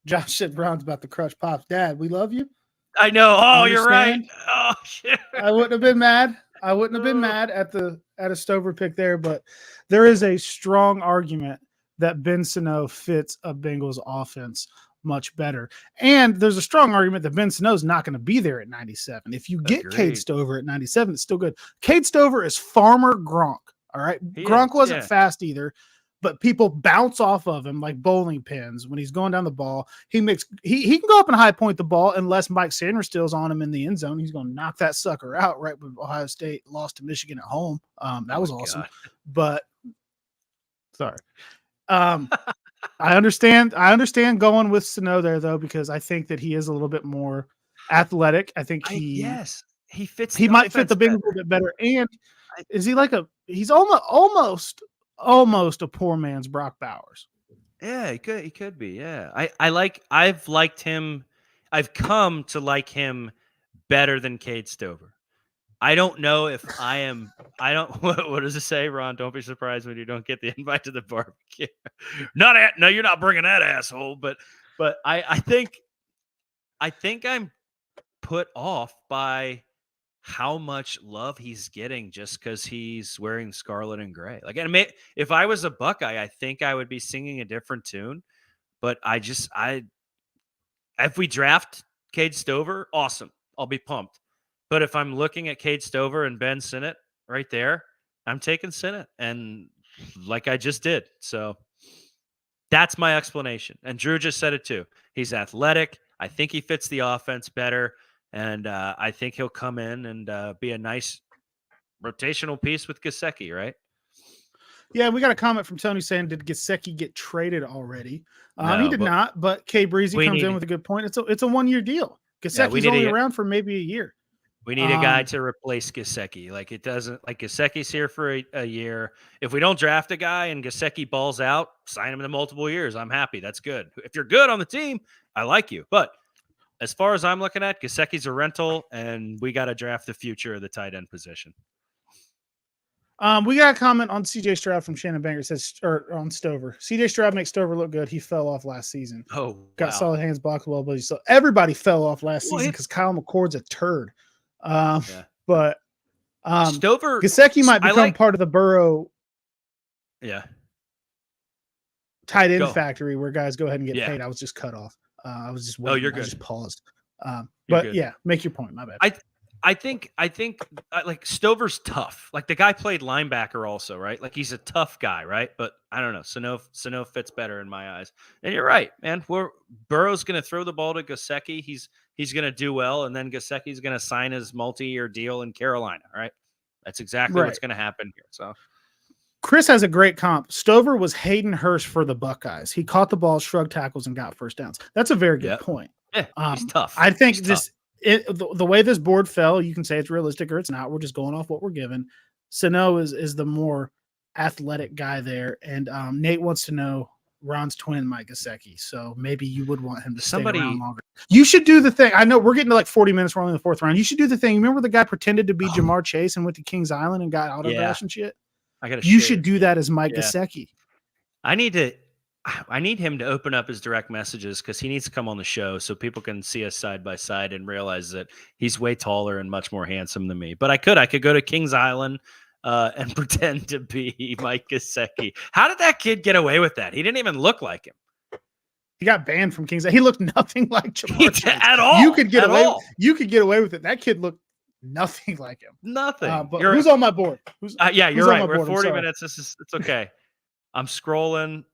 Josh said Brown's about to crush Pop's dad. We love you. I know. Oh, you're right. Oh, shit. I wouldn't have been mad. I wouldn't have been mad at a Stover pick there, but there is a strong argument that Ben Sinnott fits a Bengals offense much better. And there's a strong argument that Ben Sinnott is not going to be there at 97. If you get Cade Stover at 97, it's still good. Cade Stover is Farmer Gronk, all right? Gronk wasn't fast either, but people bounce off of him like bowling pins when he's going down the ball. He can go up and high point the ball unless Mike Sanders steals on him in the end zone. He's going to knock that sucker out right when Ohio State lost to Michigan at home. That was awesome. God. But sorry. I understand going with Sinnott there though, because I think that he is a little bit more athletic. I think he fits. He might fit the Bengals a little bit better. And is he he's almost a poor man's Brock Bowers. Yeah, he could be. Yeah. I've liked him. I've come to like him better than Cade Stover. I don't know if what does it say, Ron? Don't be surprised when you don't get the invite to the barbecue. No, you're not bringing that asshole. But I think I'm put off by how much love he's getting just because he's wearing scarlet and gray. If I was a Buckeye, I think I would be singing a different tune. But if we draft Cade Stover, awesome. I'll be pumped. But if I'm looking at Cade Stover and Ben Sinnott right there, I'm taking Sinnott, and like I just did. So that's my explanation. And Drew just said it too. He's athletic. I think he fits the offense better, and I think he'll come in and be a nice rotational piece with Gesicki, right? Yeah, we got a comment from Tony saying, did Gesicki get traded already? He did not, but K Breezy comes in with a good point. It's a 1 year deal. Gesicki's only around for maybe a year. We need a guy to replace Gesicki. Like it doesn't like Gesicki's here for a year. If we don't draft a guy and Gesicki balls out, sign him to multiple years. I'm happy. That's good. If you're good on the team, I like you. But as far as I'm looking at, Gesicki's a rental, and we got to draft the future of the tight end position. We got a comment on CJ Stroud from Shannon Banger. It says, or on Stover. CJ Stroud makes Stover look good. He fell off last season. Oh, got solid hands, blocked well, but so everybody fell off last season because Kyle McCord's a turd. But Stover Gesicki might become part of the Burrow tight end factory where guys go ahead and get paid. I was just cut off. I was just waiting. You're good. I just paused. But yeah, make your point. My bad. I think like Stover's tough. Like the guy played linebacker also, right? Like he's a tough guy, right? But I don't know. Sano fits better in my eyes. And you're right, man. Burrow's going to throw the ball to Gesicki. He's going to do well, and then Gesicki's going to sign his multi-year deal in Carolina, right? That's exactly what's going to happen here. So Chris has a great comp. Stover was Hayden Hurst for the Buckeyes. He caught the ball, shrugged tackles, and got first downs. That's a very good point. Yeah, he's tough. I think the way this board fell, you can say it's realistic or it's not. We're just going off what we're given. Sano is the more athletic guy there, and Nate wants to know Ron's twin, Mike Gesicki. So maybe you would want him to stay around longer. You should do the thing. I know we're getting to like 40 minutes. We're only in the fourth round. You should do the thing. Remember the guy pretended to be Jamar Chase and went to Kings Island and got auto dash and shit? You should do that as Mike Gesicki. I need him to open up his direct messages because he needs to come on the show so people can see us side by side and realize that he's way taller and much more handsome than me. But I could go to Kings Island and pretend to be Mike Gesicki. How did that kid get away with that? He didn't even look like him. He got banned from Kings. He looked nothing like Jamar Chase. At all. You could get away. You could get away with it. That kid looked nothing like him. Nothing. But who's on my board? You're right. We're 40 minutes. It's okay. I'm scrolling.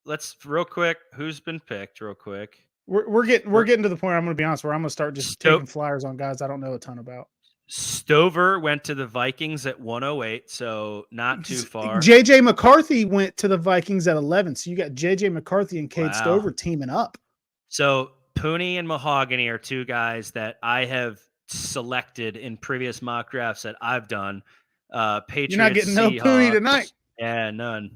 Let's real quick. Who's been picked? Real quick. We're getting to the point. I'm going to be honest. Where I'm going to start just taking flyers on guys I don't know a ton about. Stover went to the Vikings at 108, so not too far. JJ McCarthy went to the Vikings at 11, so you got JJ McCarthy and Cade Stover teaming up. So Pooney and Mahogany are two guys that I have selected in previous mock drafts that I've done. Patriots. You're not getting no Pooney tonight. Yeah, none.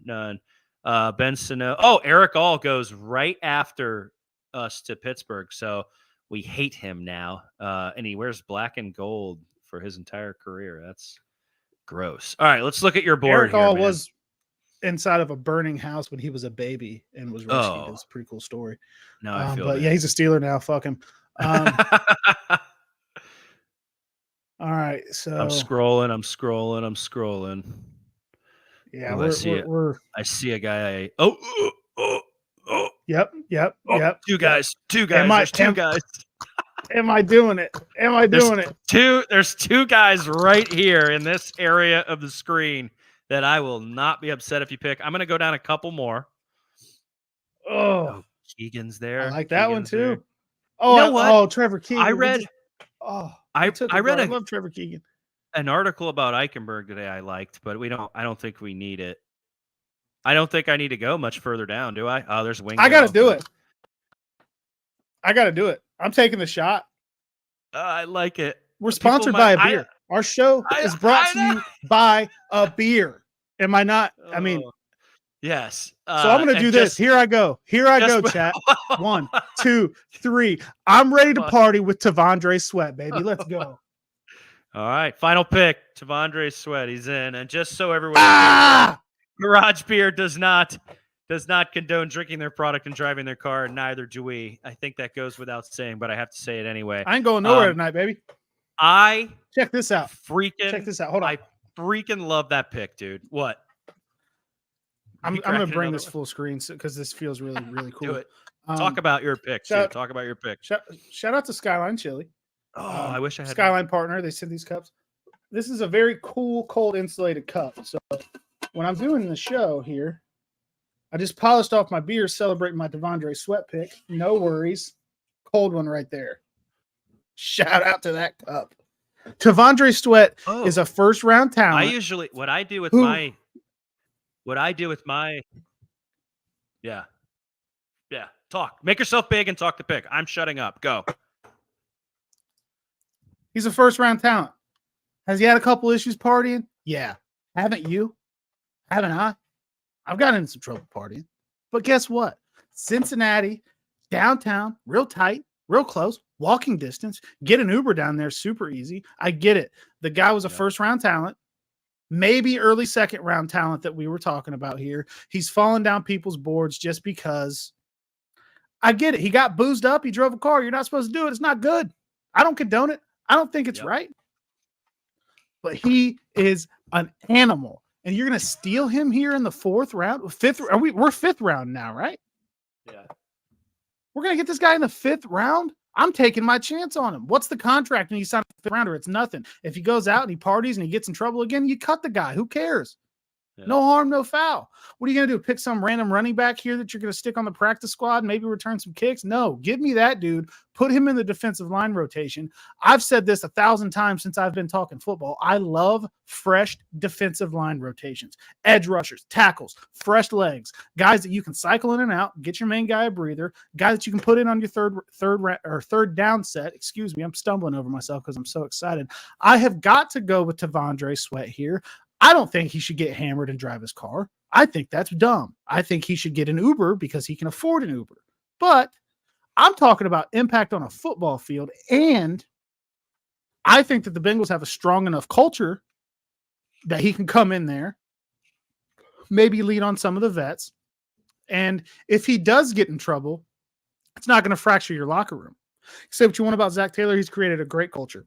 Ben Sano. Oh, Eric All goes right after us to Pittsburgh, so we hate him now. And he wears black and gold for his entire career. That's gross. All right, let's look at your board. Eric All was inside of a burning house when he was a baby and was rescued. It's a pretty cool story. No, I feel but yeah, he's a Steeler now. Fuck him. All right, so I'm scrolling. Yeah, I see a guy. Yep. Two guys. There's two guys. Am I doing it? There's two guys right here in this area of the screen that I will not be upset if you pick. I'm going to go down a couple more. Oh, Keegan's there. I like that one too. Oh, you know what? Trevor Keegan. I read I love Trevor Keegan. An article about Eichenberg today I liked, but I don't think we need it. I don't think I need to go much further down, do I? Oh, there's Wingo. I got to do it. I'm taking the shot. I like it. We're sponsored by a beer. Our show is brought to you by a beer. Am I not? I mean, yes. So I'm going to do this. Here I go, chat. 1, 2, 3. I'm ready to party with T'Vondre Sweat, baby. Let's go. All right. Final pick. T'Vondre Sweat. He's in. And just so everyone knows, Garage Beer does not condone drinking their product and driving their car, and neither do we. I think that goes without saying, but I have to say it anyway. I ain't going nowhere tonight, baby. Check this out. Check this out. Hold on. I freaking love that pick, dude. What? I'm going to bring this full screen because this feels really, really cool. Do it. Talk about your pick. Talk about your pick. Shout out to Skyline Chili. Oh, I wish I had Skyline partner. They sent these cups. This is a very cool, cold insulated cup. So when I'm doing the show here, I just polished off my beer, celebrating my T'Vondre Sweat pick. No worries. Cold one right there. Shout out to that cup. T'Vondre Sweat is a first round talent. What I do with my talk. Make yourself big and talk the pick. I'm shutting up. Go. He's a first-round talent. Has he had a couple issues partying? Yeah. Haven't you? Haven't I? I've gotten in some trouble partying. But guess what? Cincinnati, downtown, real tight, real close, walking distance. Get an Uber down there, super easy. I get it. The guy was a first-round talent, maybe early second-round talent that we were talking about here. He's fallen down people's boards just because. I get it. He got boozed up. He drove a car. You're not supposed to do it. It's not good. I don't condone it. I don't think it's right. But he is an animal. And you're going to steal him here in the fourth round? Fifth? We're fifth round now, right? Yeah. We're going to get this guy in the fifth round? I'm taking my chance on him. What's the contract when you sign a fifth rounder? It's nothing. If he goes out and he parties and he gets in trouble again, you cut the guy. Who cares? Yeah. No harm, no foul. What are you going to do? Pick some random running back here that you're going to stick on the practice squad and maybe return some kicks? No, give me that dude. Put him in the defensive line rotation. I've said this 1,000 times since I've been talking football. I love fresh defensive line rotations, edge rushers, tackles, fresh legs, guys that you can cycle in and out, get your main guy a breather, guy that you can put in on your third down set. Excuse me, I'm stumbling over myself because I'm so excited. I have got to go with T'Vondre Sweat here. I don't think he should get hammered and drive his car. I think that's dumb. I think he should get an Uber because he can afford an Uber. But I'm talking about impact on a football field, and I think that the Bengals have a strong enough culture that he can come in there, maybe lead on some of the vets, and if he does get in trouble, it's not going to fracture your locker room. Say what you want about Zach Taylor, he's created a great culture.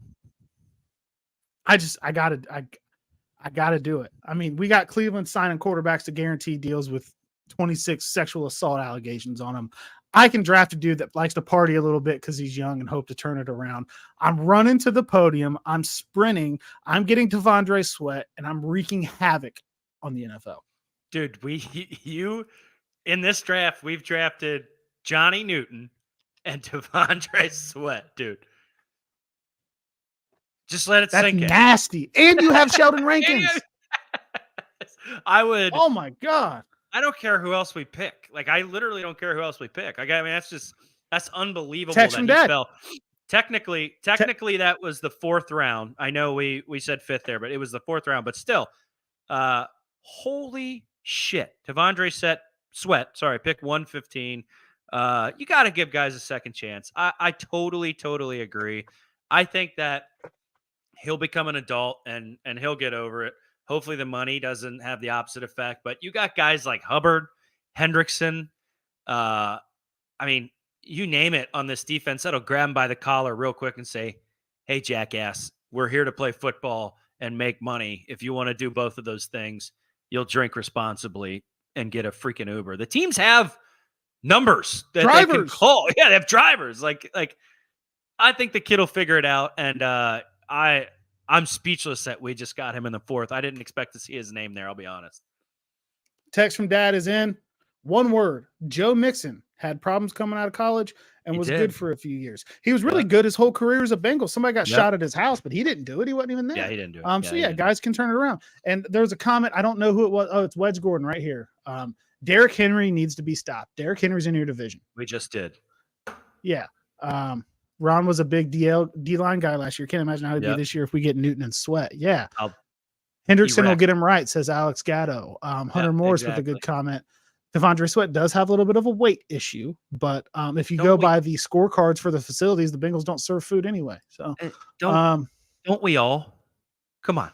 I got to do it. I mean, we got Cleveland signing quarterbacks to guarantee deals with 26 sexual assault allegations on them. I can draft a dude that likes to party a little bit because he's young and hope to turn it around. I'm running to the podium. I'm sprinting. I'm getting T'Vondre Sweat, and I'm wreaking havoc on the NFL. Dude, you in this draft, we've drafted Johnny Newton and T'Vondre Sweat, dude. Just let it sink in. That's nasty. And you have Sheldon Rankins. I would. Oh, my God. I don't care who else we pick. Like, I literally don't care who else we pick. I mean, that's unbelievable Text that he fell. Technically, that was the fourth round. I know we said fifth there, but it was the fourth round. But still, holy shit. T'Vondre Sweat, pick 115. You got to give guys a second chance. I totally agree. I think that he'll become an adult and he'll get over it. Hopefully the money doesn't have the opposite effect, but you got guys like Hubbard, Hendrickson. I mean, you name it on this defense that'll grab him by the collar real quick and say, hey, jackass, we're here to play football and make money. If you want to do both of those things, you'll drink responsibly and get a freaking Uber. The teams have numbers that they can call. Yeah, they have drivers. Like I think the kid will figure it out. And I'm speechless that we just got him in the fourth. I didn't expect to see his name there, I'll be honest. Text from Dad is in. One word. Joe Mixon had problems coming out of college and was good for a few years. He was really good his whole career as a Bengal. Somebody got shot at his house, but he didn't do it. He wasn't even there. Yeah, he didn't do it. Guys can turn it around. And there was a comment. I don't know who it was. Oh, it's Wedge Gordon right here. Derrick Henry needs to be stopped. Derrick Henry's in your division. We just did. Yeah. Ron was a big D-line guy last year. Can't imagine how he'd be this year if we get Newton and Sweat. Yeah. Hendrickson will get him right, says Alex Gatto. Hunter Morris with a good comment. T'Vondre Sweat does have a little bit of a weight issue, but if you go by the scorecards for the facilities, the Bengals don't serve food anyway. So don't we all? Come on.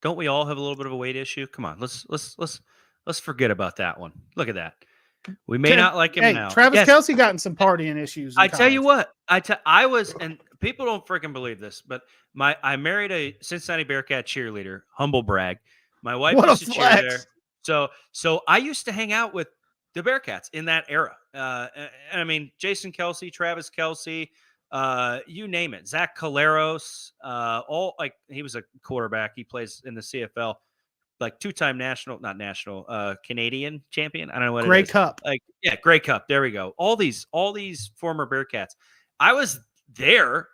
Don't we all have a little bit of a weight issue? Come on. Let's forget about that one. Look at that. We may not like him now. Travis Kelce got in some partying issues. I tell you what, I was, and people don't freaking believe this, but I married a Cincinnati Bearcat cheerleader. Humble brag. My wife used to cheer there. So I used to hang out with the Bearcats in that era. And I mean, Jason Kelce, Travis Kelce, you name it. Zach Caleros, he was a quarterback. He plays in the CFL. Like two-time Canadian champion. I don't know what Grey it is. Cup. Grey Cup. There we go. All these former Bearcats. I was there,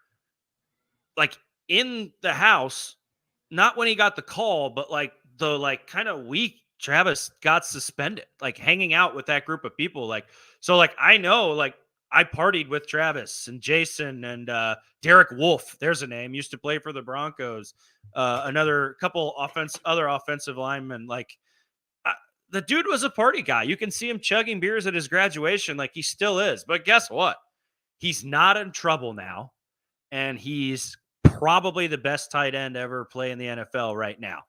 like in the house, not when he got the call, but like the kind of week Travis got suspended, like hanging out with that group of people. I know, I partied with Travis and Jason and Derek Wolf. There's a name. Used to play for the Broncos. Another couple other offensive linemen. Like the dude was a party guy. You can see him chugging beers at his graduation, like he still is. But guess what? He's not in trouble now, and he's probably the best tight end ever play in the NFL right now.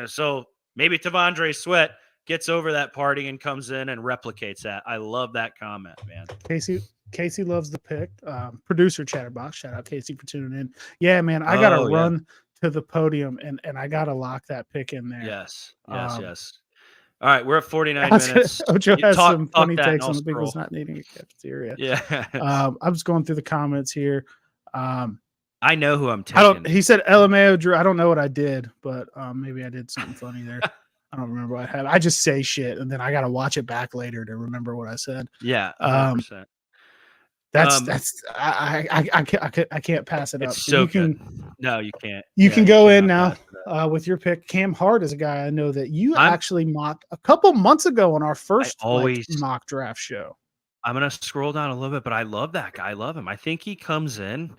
So maybe Tavondre Sweat gets over that party and comes in and replicates that. I love that comment, man. Casey loves the pick. Producer Chatterbox, shout out Casey for tuning in. Yeah, man, I gotta run to the podium and I gotta lock that pick in there. Yes. All right, we're at 49 minutes. Ocho has some funny takes on the Bengals not needing a cafeteria. Yeah. I'm just going through the comments here. I know who I'm taking. He said LMAO Drew. I don't know what I did, but maybe I did something funny there. I don't remember what I had. I just say shit, and then I got to watch it back later to remember what I said. Yeah, 100%. I can't pass it up. It's so good. No, you can't. You can go in now with your pick. Cam Hart is a guy I know that you actually mocked a couple months ago on our first mock draft show. I'm going to scroll down a little bit, but I love that guy. I love him. I think he comes in,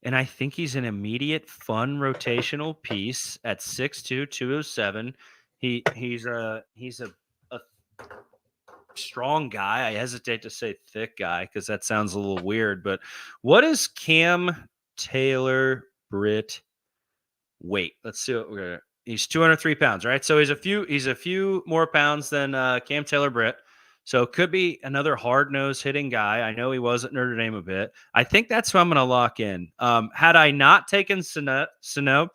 and I think he's an immediate, fun, rotational piece at 6'2", 207. He's a strong guy. I hesitate to say thick guy because that sounds a little weird, but what is Cam Taylor Britt weight? Let's see what he's 203 pounds, right? So he's a few more pounds than Cam Taylor Britt. So it could be another hard-nosed hitting guy. I know he was at Notre Dame a bit. I think that's who I'm going to lock in. Had I not taken Sano,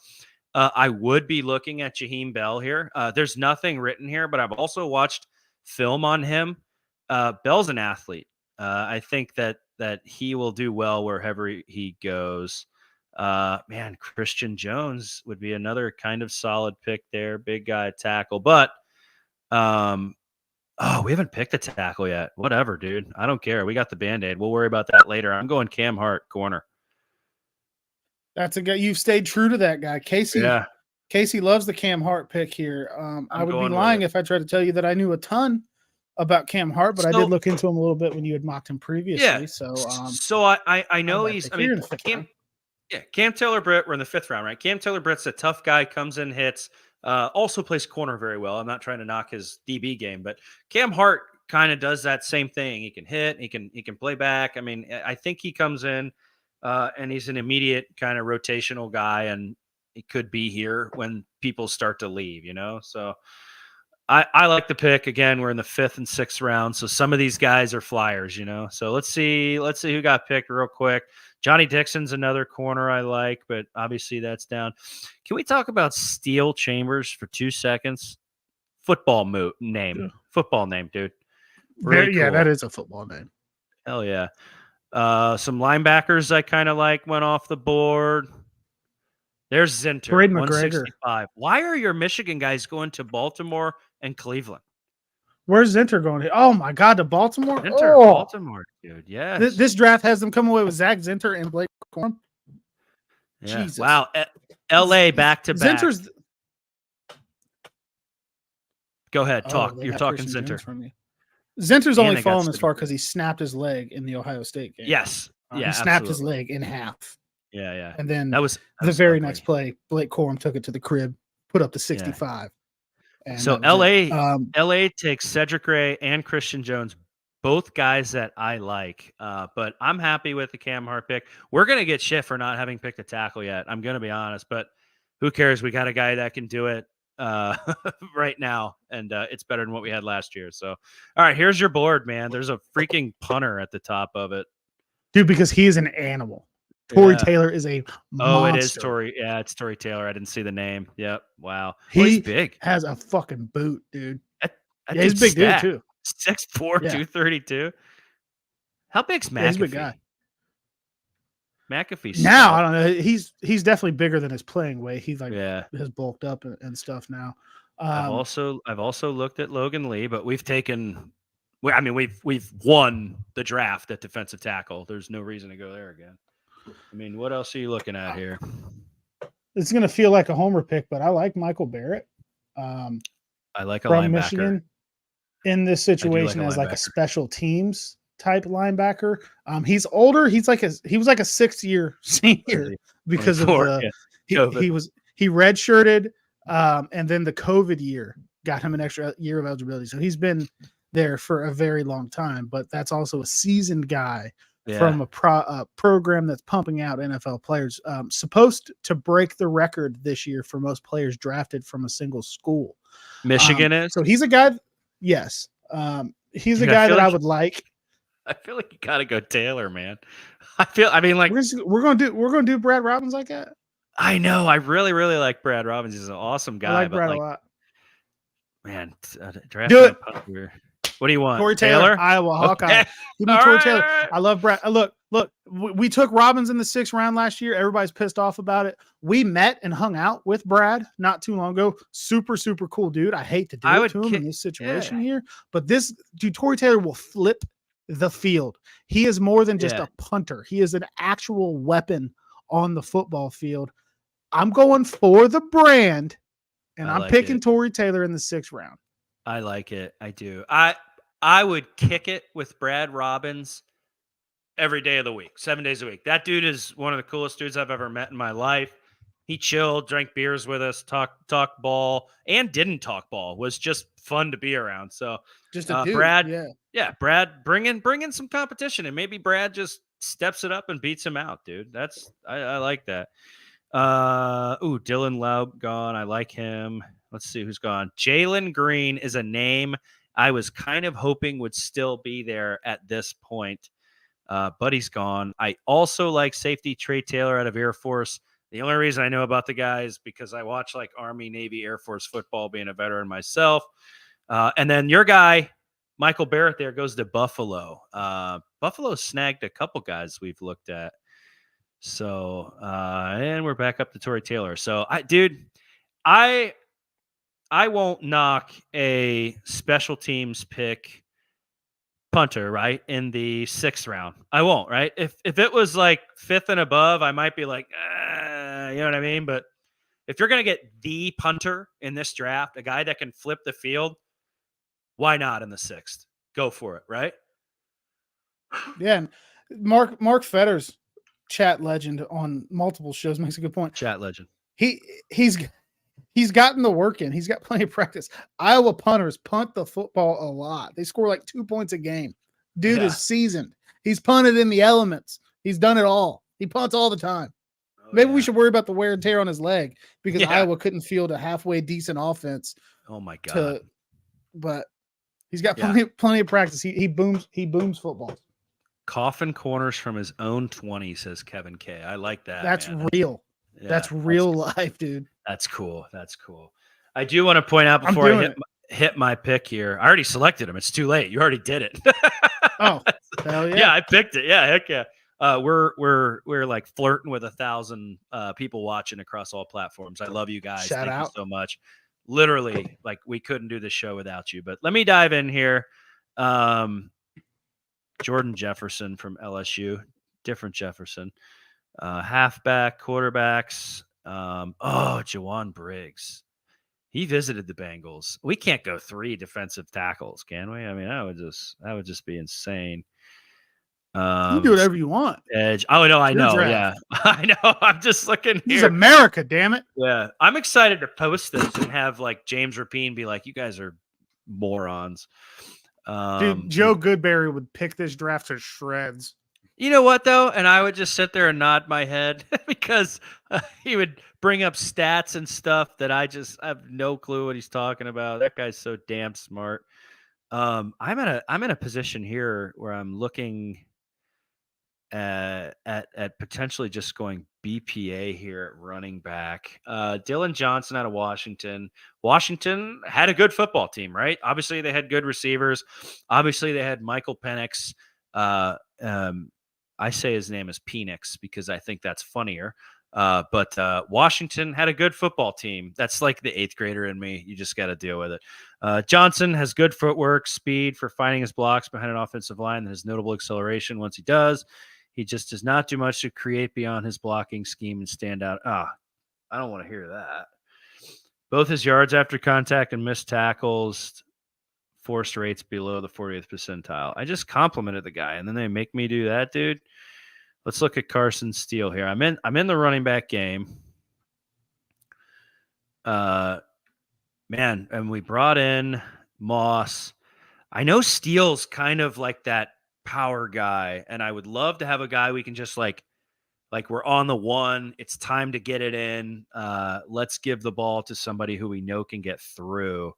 I would be looking at Jaheim Bell here. There's nothing written here, but I've also watched film on him. Bell's an athlete. I think that he will do well wherever he goes. Man, Christian Jones would be another kind of solid pick there. Big guy tackle. But we haven't picked a tackle yet. Whatever, dude. I don't care. We got the Band-Aid. We'll worry about that later. I'm going Cam Hart, corner. That's a guy. You've stayed true to that guy. Casey loves the Cam Hart pick here. I would be lying if I tried to tell you that I knew a ton about Cam Hart, but I did look into him a little bit when you had mocked him previously. Yeah. So I know Cam Taylor Britt, we're in the 5th round, right? Cam Taylor Britt's a tough guy, comes in, hits, also plays corner very well. I'm not trying to knock his DB game, but Cam Hart kind of does that same thing. He can hit, he can play back. I mean, I think he comes in and he's an immediate kind of rotational guy, and he could be here when people start to leave, So I like the pick. Again, we're in the 5th and 6th round, so some of these guys are flyers, So let's see who got picked real quick. Johnny Dixon's another corner I like, but obviously that's down. Can we talk about Steel Chambers for 2 seconds? Football name, dude. Really cool. That is a football name. Hell yeah. Some linebackers I kind of like went off the board. There's Zinter, Braden 165. Why are your Michigan guys going to Baltimore and Cleveland? Where's Zinter going? Oh my God, to Baltimore? Baltimore, dude. Yes. This draft has them come away with Zach Zinter and Blake Corum. Yeah. Jesus. Wow. LA back to back. Go ahead, talk. You're talking Zinter. Zinter's only fallen this far because he snapped his leg in the Ohio State game. Yes. He snapped his leg in half. Yeah. And then that was the very next play, Blake Corum took it to the crib, put up to 65. And so LA takes Cedric Gray and Christian Jones, both guys that I like. But I'm happy with the Cam Hart pick. We're going to get shit for not having picked a tackle yet. I'm going to be honest, but who cares? We got a guy that can do it right now, and it's better than what we had last year. So, all right, here's your board, man. There's a freaking punter at the top of it. Dude, because he is an animal. Tory Taylor is a monster. It is Tory. Yeah, it's Tory Taylor. I didn't see the name. Yep. Wow. He's big. Has a fucking boot, dude. He's big dude too. 6'4", 232. How big's McAfee? He's a big guy. McAfee's now, I don't know. He's definitely bigger than his playing weight. He's has bulked up and stuff now. I've also looked at Logan Lee, but we've won the draft at defensive tackle. There's no reason to go there again. I mean, what else are you looking at here? It's going to feel like a homer pick, but I like Michael Barrett. I like a from linebacker. Michigan in this situation as like a special teams type linebacker. He's older. He was like a 6th-year senior because of the he redshirted, and then the COVID year got him an extra year of eligibility. So he's been there for a very long time, but that's also a seasoned guy from a program that's pumping out NFL players. Supposed to break the record this year for most players drafted from a single school. Michigan is. So he's a guy. Yes. He's a guy that I would like. I feel like you gotta go Taylor, man. I mean, like we're gonna do Brad Robbins like that. I know. I really, really like Brad Robbins. He's an awesome guy. I like Brad a lot. Man, draft. What do you want? Tory Taylor? Iowa Hawkeye. Okay. Give me Tory Taylor. I love Brad. Look. We took Robbins in the 6th round last year. Everybody's pissed off about it. We met and hung out with Brad not too long ago. Super, super cool dude. I hate to do it to him in this situation here, but this dude, Tory Taylor, will flip the field. He is more than just a punter. He is an actual weapon on the football field. I'm going for the brand, and I'm picking Tory Taylor in the 6th round. I like it. I do. I would kick it with Brad Robbins every day of the week, 7 days a week. That dude is one of the coolest dudes I've ever met in my life. He chilled, drank beers with us, talked ball, and didn't talk ball. Was just fun to be around. So just a dude, Brad, Brad, bring in some competition, and maybe Brad just steps it up and beats him out, dude. I like that. Dylan Laub gone. I like him. Let's see who's gone. Jalen Green is a name I was kind of hoping would still be there at this point, but he's gone. I also like safety Trey Taylor out of Air Force. The only reason I know about the guy is because I watch like Army, Navy, Air Force football, being a veteran myself. And then your guy, Michael Barrett, there goes to Buffalo. Buffalo snagged a couple guys we've looked at. So, and we're back up to Tory Taylor. So, I won't knock a special teams pick punter, right, in the 6th round. I won't, right? If it was like 5th and above, I might be like, you know what I mean? But if you're going to get the punter in this draft, a guy that can flip the field, why not in the 6th? Go for it, right? Yeah. Mark Fetters, chat legend on multiple shows, makes a good point. Chat legend. He's gotten the work in. He's got plenty of practice. Iowa punters punt the football a lot. They score like 2 points a game. Dude is seasoned. He's punted in the elements. He's done it all. He punts all the time. Maybe we should worry about the wear and tear on his leg because Iowa couldn't field a halfway decent offense. Oh my God. But he's got plenty of practice. He booms football. Coffin corners from his own 20, says Kevin K. I like that. That's real. Yeah, that's real life, dude. That's cool. I do want to point out before I hit my pick here. I already selected him. It's too late. You already did it. Oh, hell yeah. Yeah, I picked it. Yeah, heck yeah. We're like flirting with 1,000 people watching across all platforms. I love you guys. Thank you so much. Literally, like we couldn't do this show without you. But let me dive in here. Jordan Jefferson from LSU, different Jefferson. Halfback, quarterbacks. Jawan Briggs. He visited the Bengals. We can't go 3 defensive tackles, can we? I mean, that would just be insane. You do whatever you want. Edge. Oh no, I know. Yeah, I know. I'm just looking here. He's America, damn it. Yeah, I'm excited to post this and have like James Rapine be like, "You guys are morons." Dude, Joe Goodberry would pick this draft to shreds. You know what though? And I would just sit there and nod my head because he would bring up stats and stuff that I have no clue what he's talking about. That guy's so damn smart. I'm in a position here where I'm looking at potentially just going BPA here at running back. Dylan Johnson out of Washington. Washington had a good football team, right? Obviously, they had good receivers. Obviously, they had Michael Penix. I say his name is Penix because I think that's funnier. But Washington had a good football team. That's like the 8th grader in me. You just got to deal with it. Johnson has good footwork, speed for finding his blocks behind an offensive line that has notable acceleration once he does. He just does not do much to create beyond his blocking scheme and stand out. I don't want to hear that. Both his yards after contact and missed tackles forced rates below the 40th percentile. I just complimented the guy, and then they make me do that, dude. Let's look at Carson Steele here. I'm in the running back game. Man, and we brought in Moss. I know Steele's kind of like that power guy, and I would love to have a guy we can just like we're on the one. It's time to get it in. Let's give the ball to somebody who we know can get through.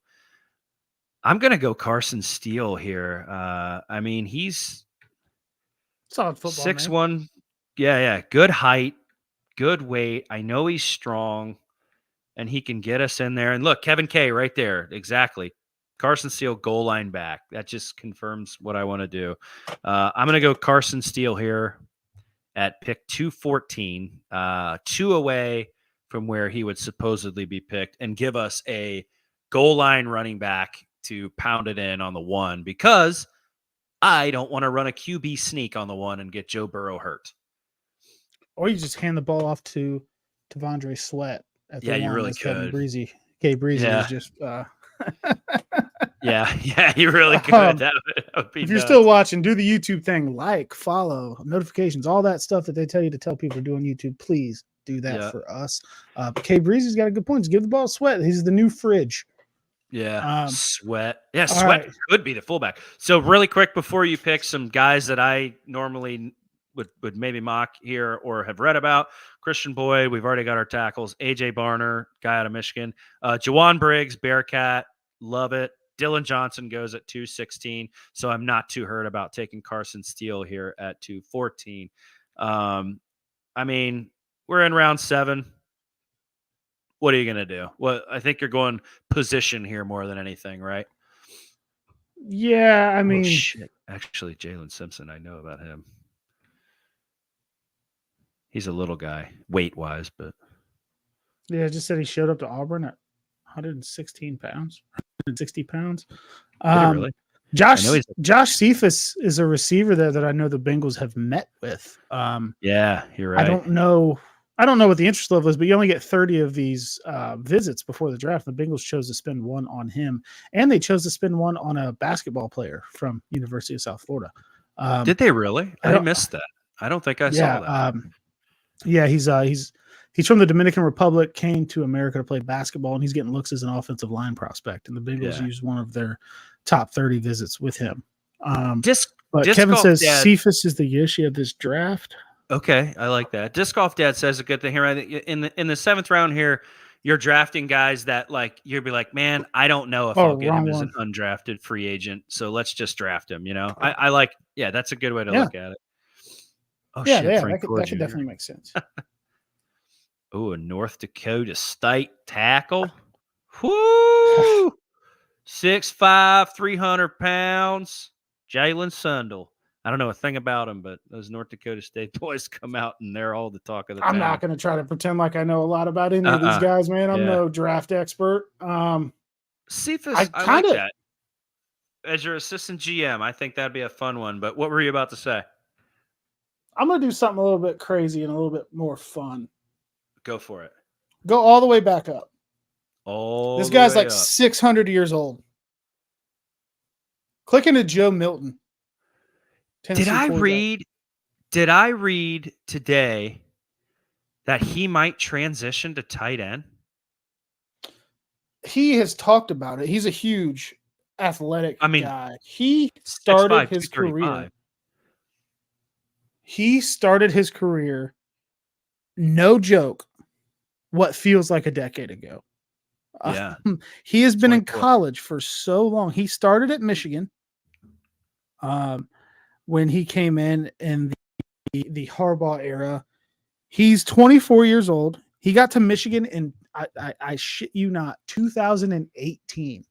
I'm gonna go Carson Steele here. I mean, he's solid football 6'1". Yeah. Good height, good weight. I know he's strong, and he can get us in there. And look, Kevin K right there. Exactly. Carson Steele, goal line back. That just confirms what I want to do. I'm going to go Carson Steele here at pick 214, 2 away from where he would supposedly be picked, and give us a goal line running back to pound it in on the one, because I don't want to run a QB sneak on the one and get Joe Burrow hurt. Or you just hand the ball off to T'Vondre Sweat at the one. You really could. Breezy. Breezy is just yeah, you really could. That would be if you're still watching, do the YouTube thing, like, follow, notifications, all that stuff that they tell you to tell people to do on YouTube. Please do that for us. K Breezy's got a good point. Just give the ball Sweat. He's the new fridge. Yeah, Sweat. Yeah, Sweat could be the fullback. So really quick before you pick some guys that I normally would maybe mock here or have read about. Christian Boyd, we've already got our tackles. AJ Barner, guy out of Michigan. Jawan Briggs, Bearcat, love it. Dylan Johnson goes at 216, so I'm not too hurt about taking Carson Steele here at 214. I mean, we're in round 7. What are you going to do? Well, I think you're going position here more than anything, right? Yeah, I mean... shit. Actually, Jalen Simpson, I know about him. He's a little guy, weight-wise, but... Yeah, I just said he showed up to Auburn at 116 pounds, 160 pounds. Really? Josh Cephas is a receiver there that I know the Bengals have met with. Yeah, you're right. I don't know what the interest level is, but you only get 30 of these visits before the draft. The Bengals chose to spend one on him, and they chose to spend one on a basketball player from University of South Florida. Did they really? I missed that. I don't think I saw that. Yeah, he's from the Dominican Republic, came to America to play basketball, and he's getting looks as an offensive line prospect. And the Bengals used one of their top 30 visits with him. But Kevin says Cephas is the Yoshi of this draft. Okay, I like that. Disc Golf Dad says a good thing here. In the 7th round here, you're drafting guys that you'll be like, man, I don't know if I'll get him as an undrafted free agent, so let's just draft him. I like, that's a good way to look at it. Oh, yeah, shit, that could definitely make sense. Oh, a North Dakota State tackle. Whoo! 6'5", 300 pounds. Jalen Sundle. I don't know a thing about him, but those North Dakota State boys come out and they're all the talk of the town. I'm not going to try to pretend like I know a lot about any of these guys, man. I'm no draft expert. Cephas, I like that. As your assistant GM, I think that'd be a fun one. But what were you about to say? I'm going to do something a little bit crazy and a little bit more fun. Go for it. Go all the way back up. This guy's like up. 600 years old. Click into Joe Milton. Did I read today that he might transition to tight end? He has talked about it. He's a huge athletic guy. He 6'5", his career. He started his career, no joke, what feels like a decade ago. Yeah. He has been in college for so long. He started at Michigan when he came in the Harbaugh era. He's 24 years old. He got to Michigan in, I shit you not, 2018.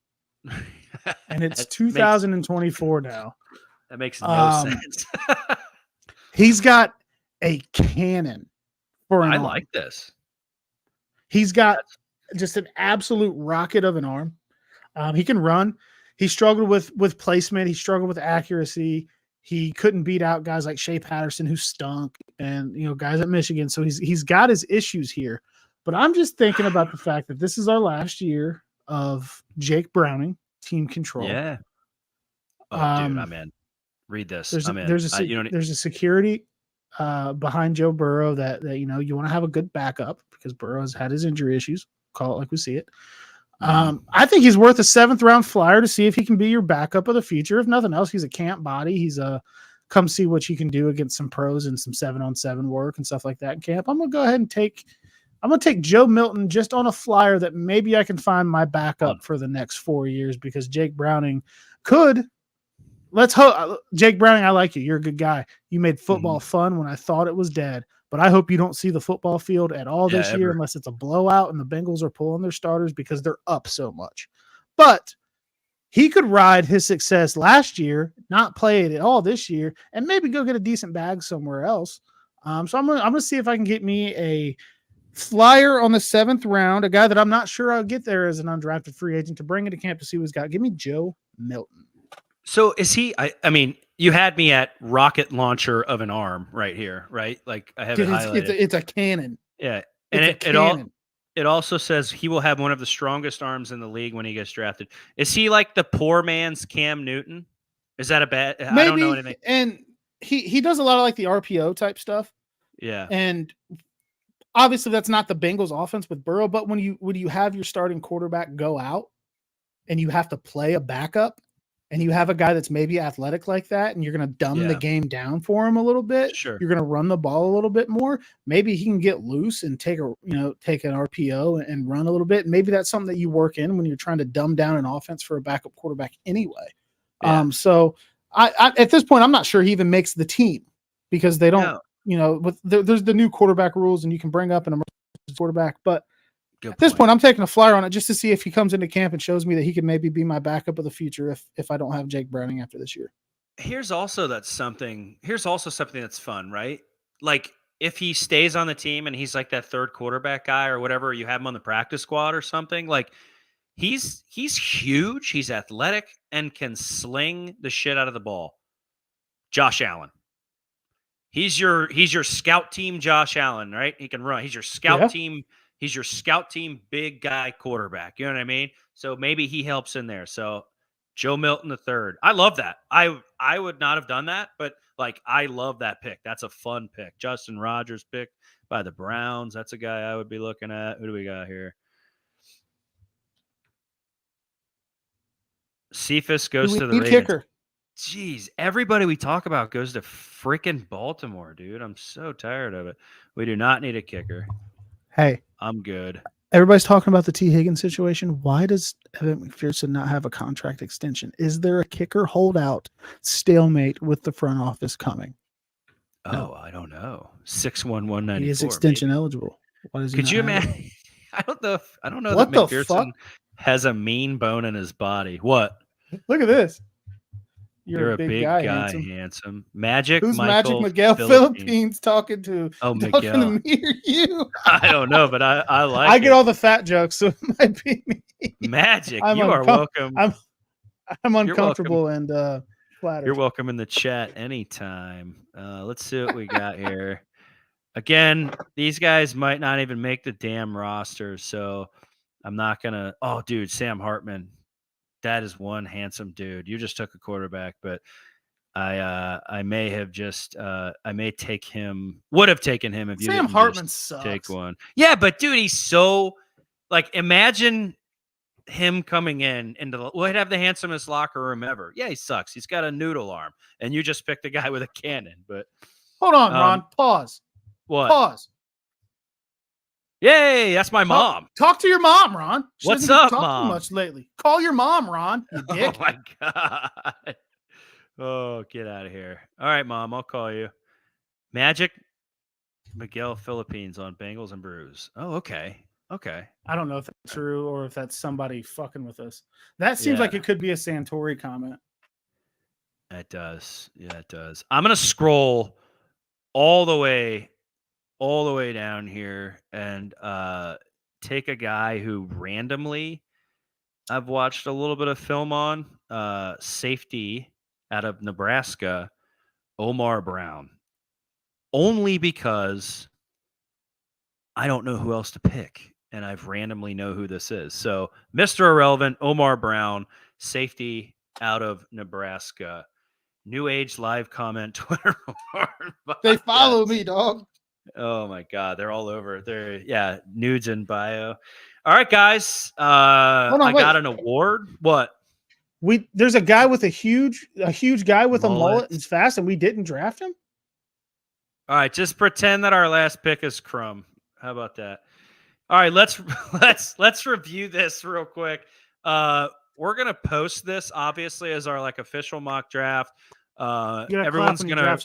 And it's 2024 now. That makes no sense. He's got a cannon for an arm. Like this. He's got just an absolute rocket of an arm. He can run. He struggled with placement. He struggled with accuracy. He couldn't beat out guys like Shea Patterson, who stunk, and guys at Michigan. So he's got his issues here. But I'm just thinking about the fact that this is our last year of Jake Browning, team control. Yeah. Oh, dude, I'm in. Read this. I'm in. There's a security behind Joe Burrow that you want to have a good backup because Burrow has had his injury issues. Call it like we see it. I think he's worth a 7th-round flyer to see if he can be your backup of the future. If nothing else, he's a camp body. He's a come see what you can do against some pros and some 7-on-7 work and stuff like that in camp. I'm gonna go ahead and take Joe Milton just on a flyer that maybe I can find my backup for the next 4 years because Jake Browning could. Let's hope. Jake Browning, I like you. You're a good guy. You made football fun when I thought it was dead. But I hope you don't see the football field at all this year unless it's a blowout and the Bengals are pulling their starters because they're up so much. But he could ride his success last year, not play it at all this year, and maybe go get a decent bag somewhere else. So I'm gonna see if I can get me a flyer on the 7th round, a guy that I'm not sure I'll get there as an undrafted free agent to bring into camp to see what he's got. Give me Joe Milton. So is he? I mean, you had me at rocket launcher of an arm right here, right? Like I have it highlighted. It's a cannon. Yeah, and it also says he will have one of the strongest arms in the league when he gets drafted. Is he like the poor man's Cam Newton? Is that a bad? Maybe, I don't know anything. And he does a lot of like the RPO type stuff. Yeah, and obviously that's not the Bengals offense with Burrow, but when you have your starting quarterback go out and you have to play a backup. And you have a guy that's maybe athletic like that, and you're going to dumb the game down for him a little bit. Sure. You're going to run the ball a little bit more. Maybe he can get loose and take an RPO and run a little bit. Maybe that's something that you work in when you're trying to dumb down an offense for a backup quarterback anyway. Yeah. So I at this point, I'm not sure he even makes the team because they don't, there's the new quarterback rules and you can bring up an emergency quarterback, but at this point, I'm taking a flyer on it just to see if he comes into camp and shows me that he could maybe be my backup of the future if I don't have Jake Browning after this year. Here's also something that's fun, right? Like if he stays on the team and he's like that third quarterback guy or whatever, you have him on the practice squad or something, like he's huge, he's athletic, and can sling the shit out of the ball. Josh Allen. He's your scout team Josh Allen, right? He can run. He's your scout team. He's your scout team big guy quarterback. You know what I mean? So maybe he helps in there. So Joe Milton III. I love that. I would not have done that, but like I love that pick. That's a fun pick. Justin Rogers pick by the Browns. That's a guy I would be looking at. Who do we got here? Cephas goes to the Ravens. Kicker. Jeez, everybody we talk about goes to freaking Baltimore, dude. I'm so tired of it. We do not need a kicker. Hey, I'm good. Everybody's talking about the T. Higgins situation. Why does Evan McPherson not have a contract extension? Is there a kicker holdout stalemate with the front office coming? No. I don't know. 6'1", He is extension eligible. Why does he Could you imagine? I don't know that McPherson has a mean bone in his body. What? Look at this. You're a big guy, handsome. Magic. Who's Magic Miguel Philippines talking to? Oh, Miguel. Talking to me or you? I don't know, but I like. I get all the fat jokes, so it might be me. Magic, you are welcome. I'm uncomfortable and flattered. You're welcome in the chat anytime. Let's see what we got here. Again, these guys might not even make the damn roster, so I'm not gonna. Oh, dude, Sam Hartman. That is one handsome dude. You just took a quarterback, but I may have just I may take him. Would have taken him if you Sam didn't Hartman just sucks. Take one. Yeah, but dude, he's so like imagine him coming into the. Well, he'd have the handsomest locker room ever. Yeah, he sucks. He's got a noodle arm, and you just picked a guy with a cannon. But hold on, Ron. Pause. What? Pause. Yay, that's my mom. Talk to your mom, Ron. She What's up, Mom? Too much lately. Call your mom, Ron. You dick. Oh my god. Oh, get out of here. All right, Mom, I'll call you. Magic Miguel Philippines on Bengals and Brews. Oh, okay. Okay. I don't know if that's true or if that's somebody fucking with us. That seems like it could be a Santori comment. It does. Yeah, it does. I'm gonna scroll all the way down here and take a guy who randomly I've watched a little bit of film on, safety out of Nebraska, Omar Brown, only because I don't know who else to pick and I've randomly know who this is. So Mr. Irrelevant, Omar Brown, safety out of Nebraska. New Age live comment Twitter. They follow me, dog. Oh my God, they're all over. They're nudes in bio. All right, guys. I got an award. What? There's a guy with a huge guy with a mullet and Mullet. is fast, and we didn't draft him. All right, just pretend that our last pick is Crumb. How about that? All right, let's review this real quick. We're gonna post this obviously as our official mock draft. Everyone's gonna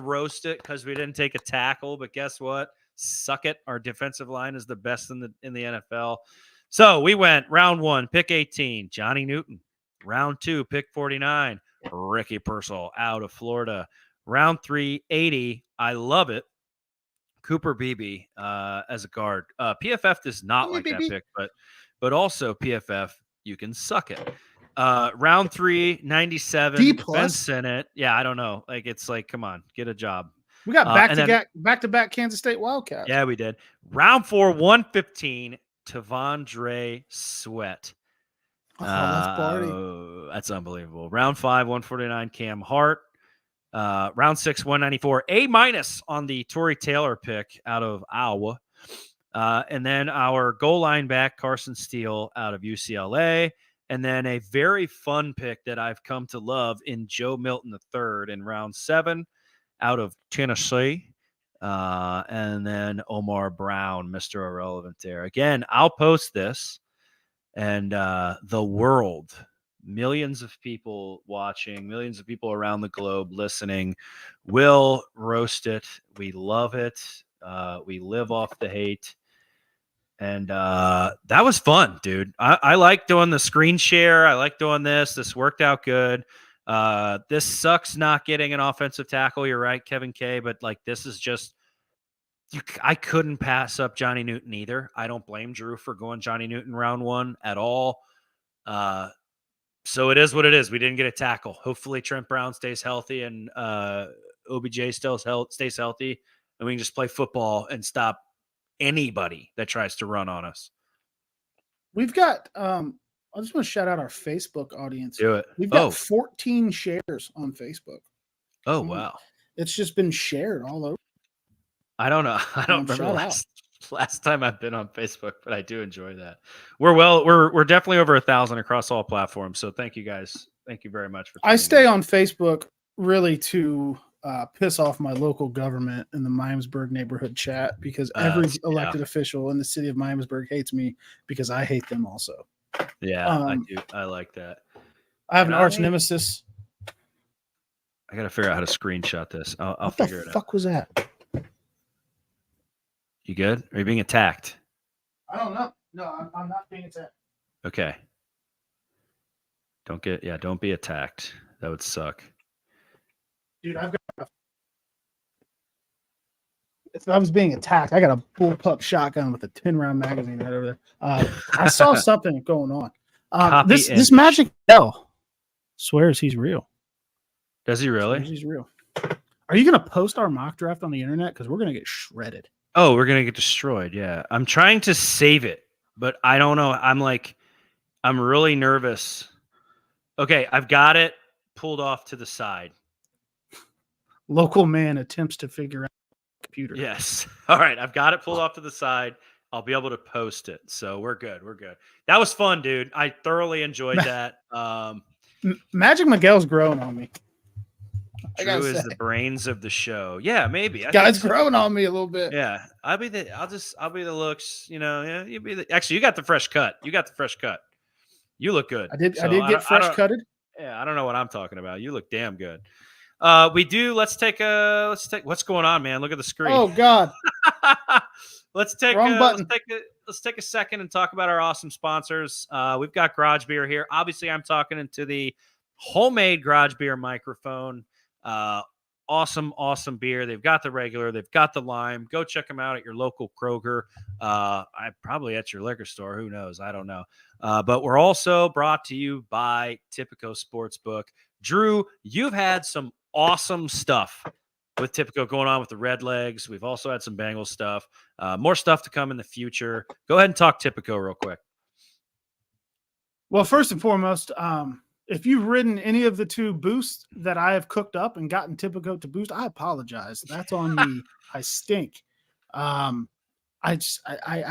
roast it because we didn't take a tackle, but guess what? Suck it. Our defensive line is the best in the NFL. So we went round 1, pick 18, Johnny Newton. Round 2, pick 49, Ricky Pearsall out of Florida. Round 3, 80. I love it. Cooper Beebe as a guard. PFF does not like that pick, but also PFF, you can suck it. Round 3, 97. D+. Ben Sinnott. Yeah, I don't know. It's come on, get a job. We got back-to-back Kansas State Wildcats. Yeah, we did. Round 4, 115, Tavondre Sweat. That's unbelievable. Round 5, 149, Cam Hart. Round 6, 194, A- on the Torrey Taylor pick out of Iowa. And then our goal line back, Carson Steele out of UCLA. And then a very fun pick that I've come to love in Joe Milton III in round 7 out of Tennessee. And then Omar Brown, Mr. Irrelevant there. Again, I'll post this. And the world, millions of people watching, millions of people around the globe listening, will roast it. We love it. We live off the hate. And that was fun, dude. I like doing the screen share. I like doing this. This worked out good. This sucks not getting an offensive tackle. You're right, Kevin K. But this is just, I couldn't pass up Johnny Newton either. I don't blame Drew for going Johnny Newton round 1 at all. So it is what it is. We didn't get a tackle. Hopefully Trent Brown stays healthy and OBJ stays healthy, and we can just play football and stop anybody that tries to run on us. We've got I just want to shout out our Facebook audience. Do it. We've got 14 shares on Facebook. Oh, wow. It's just been shared all over. I don't know. I don't remember last time I've been on Facebook, but I do enjoy that. We're definitely over 1,000 across all platforms. So thank you guys. Thank you very much for. I stay on Facebook really to piss off my local government in the Miamisburg neighborhood chat because every elected official in the city of Miamisburg hates me because I hate them also. Yeah, I do. I like that. I have an arch nemesis. I got to figure out how to screenshot this. I'll figure it out. What the fuck was that? You good? Are you being attacked? I don't know. No, I'm not being attacked. Okay. Don't be attacked. That would suck. Dude, if I was being attacked, I got a bullpup shotgun with a 10-round magazine right over there. I saw something going on. This Magic L swears he's real. Does he really? He's real. Are you going to post our mock draft on the internet? Because we're going to get shredded. Oh, we're going to get destroyed. Yeah. I'm trying to save it, but I don't know. I'm really nervous. Okay. I've got it pulled off to the side. Local man attempts to figure out the computer. Yes. All right. I've got it pulled off to the side. I'll be able to post it. So we're good. We're good. That was fun, dude. I thoroughly enjoyed that. Magic Miguel's growing on me. Drew is the brains of the show. Yeah, maybe. Guy's growing on me a little bit. Yeah, I'll be the looks. You know, yeah, you be the. Actually, you got the fresh cut. You look good. I did get fresh cutted. Yeah, I don't know what I'm talking about. You look damn good. We do. Let's take. What's going on, man? Look at the screen. Oh God. Let's take a second and talk about our awesome sponsors. We've got Garage Beer here. Obviously, I'm talking into the homemade Garage Beer microphone. Awesome beer. They've got the regular, they've got the lime. Go check them out at your local Kroger. I probably at your liquor store. Who knows? I don't know. But we're also brought to you by Tipico Sportsbook. Drew, you've had some awesome stuff with Tipico going on with the Red Legs. We've also had some Bengals stuff. More stuff to come in the future. Go ahead and talk Tipico real quick. Well, first and foremost, if you've ridden any of the 2 boosts that I have cooked up and gotten Tipico to boost, I apologize. That's on me. I stink. Um, I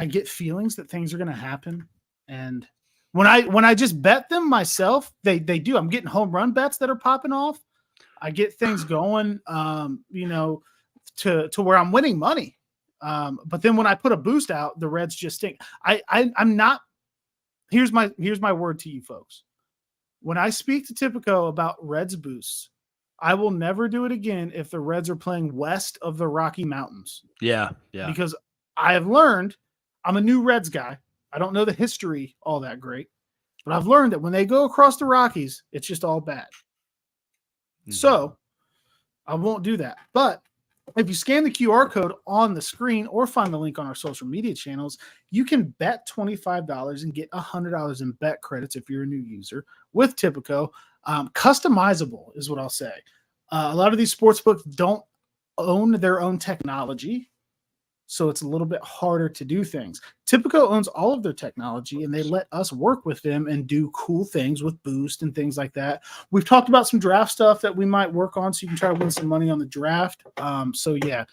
get feelings that things are going to happen, and when I just bet them myself, they do. I'm getting home run bets that are popping off. I get things going, to where I'm winning money. But then when I put a boost out, the Reds just stink. I'm not. Here's my word to you folks. When I speak to Tipico about Reds boosts, I will never do it again if the Reds are playing west of the Rocky Mountains. Yeah. Because I have learned, I'm a new Reds guy. I don't know the history all that great, but I've learned that when they go across the Rockies, it's just all bad. Mm-hmm. So I won't do that. But if you scan the QR code on the screen or find the link on our social media channels, you can bet $25 and get $100 in bet credits if you're a new user with Tipico. Customizable is what I'll say. A lot of these sportsbooks don't own their own technology, so it's a little bit harder to do things. Tipico owns all of their technology, and they let us work with them and do cool things with Boost and things like that. We've talked about some draft stuff that we might work on, so you can try to win some money on the draft. So yeah,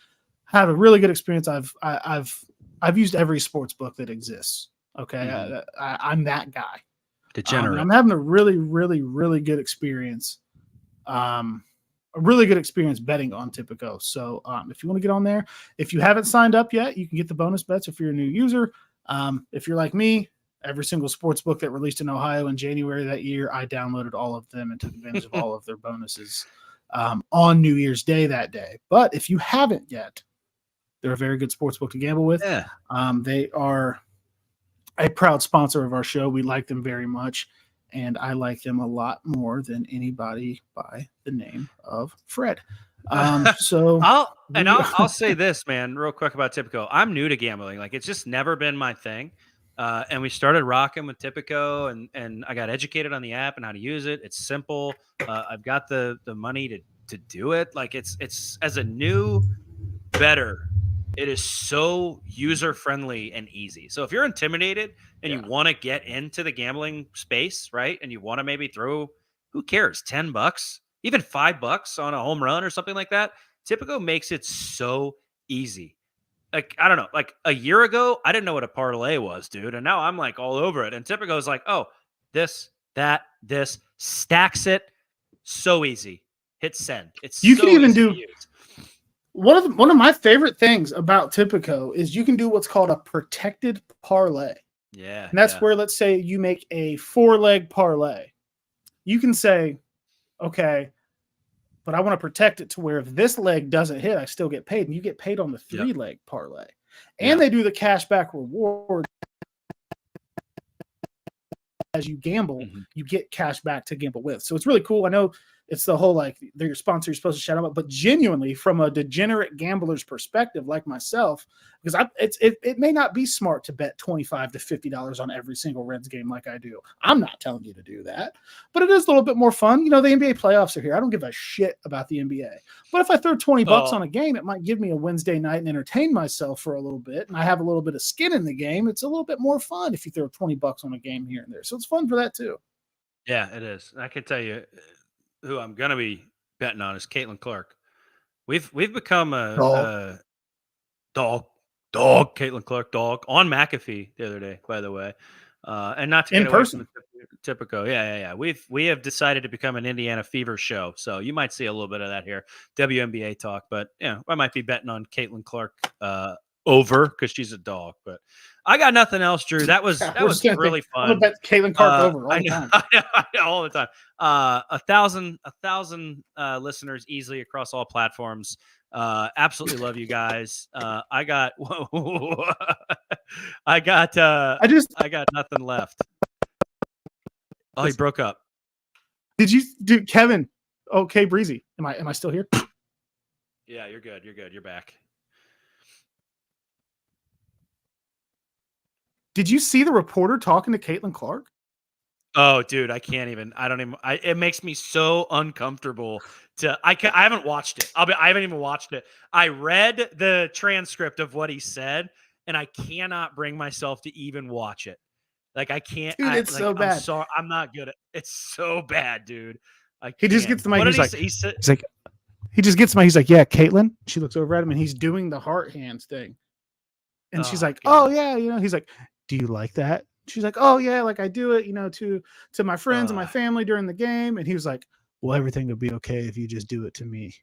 have a really good experience. I've used every sports book that exists. Okay, mm-hmm. I'm that guy. Degenerate. I'm having a really, really, really good experience. A really good experience betting on Tipico. So if you want to get on there, if you haven't signed up yet, you can get the bonus bets if you're a new user. If you're like me, every single sports book that released in Ohio in January that year, I downloaded all of them and took advantage of all of their bonuses on New Year's Day that day. But if you haven't yet, they're a very good sports book to gamble with. Yeah. They are a proud sponsor of our show. We like them very much. And I like them a lot more than anybody by the name of Fred. So I'll say this, man, real quick about Tipico. I'm new to gambling. Like, it's just never been my thing. And we started rocking with Tipico, and I got educated on the app and how to use it. It's simple. I've got the money to do it. Like, it's as a new bettor, it is so user friendly and easy. So if you're intimidated and you want to get into the gambling space, right, and you want to maybe throw, who cares, $10, even $5 on a home run or something like that, Tipico makes it so easy. Like, I don't know, like a year ago, I didn't know what a parlay was, dude, and now I'm like all over it. And Tipico's like, oh, this, stacks it, so easy. Hit send. You can even do. One of my favorite things about Tipico is you can do what's called a protected parlay. Yeah. And that's where, let's say you make a 4-leg parlay. You can say, okay, but I want to protect it to where if this leg doesn't hit, I still get paid. And you get paid on the 3-leg parlay. And they do the cashback reward. As you gamble, you get cash back to gamble with. So it's really cool. I know it's the whole, like, they're your sponsor, you're supposed to shout them out, but genuinely from a degenerate gambler's perspective, like myself, because it may not be smart to bet $25 to $50 on every single Reds game like I do. I'm not telling you to do that, but it is a little bit more fun. You know, the NBA playoffs are here. I don't give a shit about the NBA, but if I throw $20 on a game, it might give me a Wednesday night and entertain myself for a little bit, and I have a little bit of skin in the game. It's a little bit more fun if you throw $20 on a game here and there. So it's fun for that too. Yeah, it is. I can tell you who I'm going to be betting on is Caitlin Clark. We've become a dog, Caitlin Clark dog on McAfee the other day, by the way. And not to get in person. Tipico. Yeah. We have decided to become an Indiana Fever show. So you might see a little bit of that here. WNBA talk, but yeah, I might be betting on Caitlin Clark over because she's a dog. But I got nothing else, Drew. That was really fun. I'm gonna bet Caitlin Clark over all the time. I know, all the time. 1,000 listeners easily across all platforms. Absolutely love you guys. I got nothing left. Oh, he broke up. Did you do Kevin? Okay, Breezy. Am I still here? Yeah, you're good. You're back. Did you see the reporter talking to Caitlin Clark? Oh, dude, I can't even. I don't even. It makes me so uncomfortable. I haven't watched it. I haven't even watched it. I read the transcript of what he said, and I cannot bring myself to even watch it. Like I can't. Dude, it's like, so I'm bad. sorry. I'm not good at. It's so bad, dude. I He can't. just gets the mic. What did He's he like, say? He said, he's like, he just gets the mic. He's like, yeah, Caitlin. She looks over at him and he's doing the heart hands thing. And she's like, God. oh yeah, you know, he's like, do you like that? She's like, oh yeah, like I do it, you know, to my friends and my family during the game. And he was like, well, everything would be okay if you just do it to me.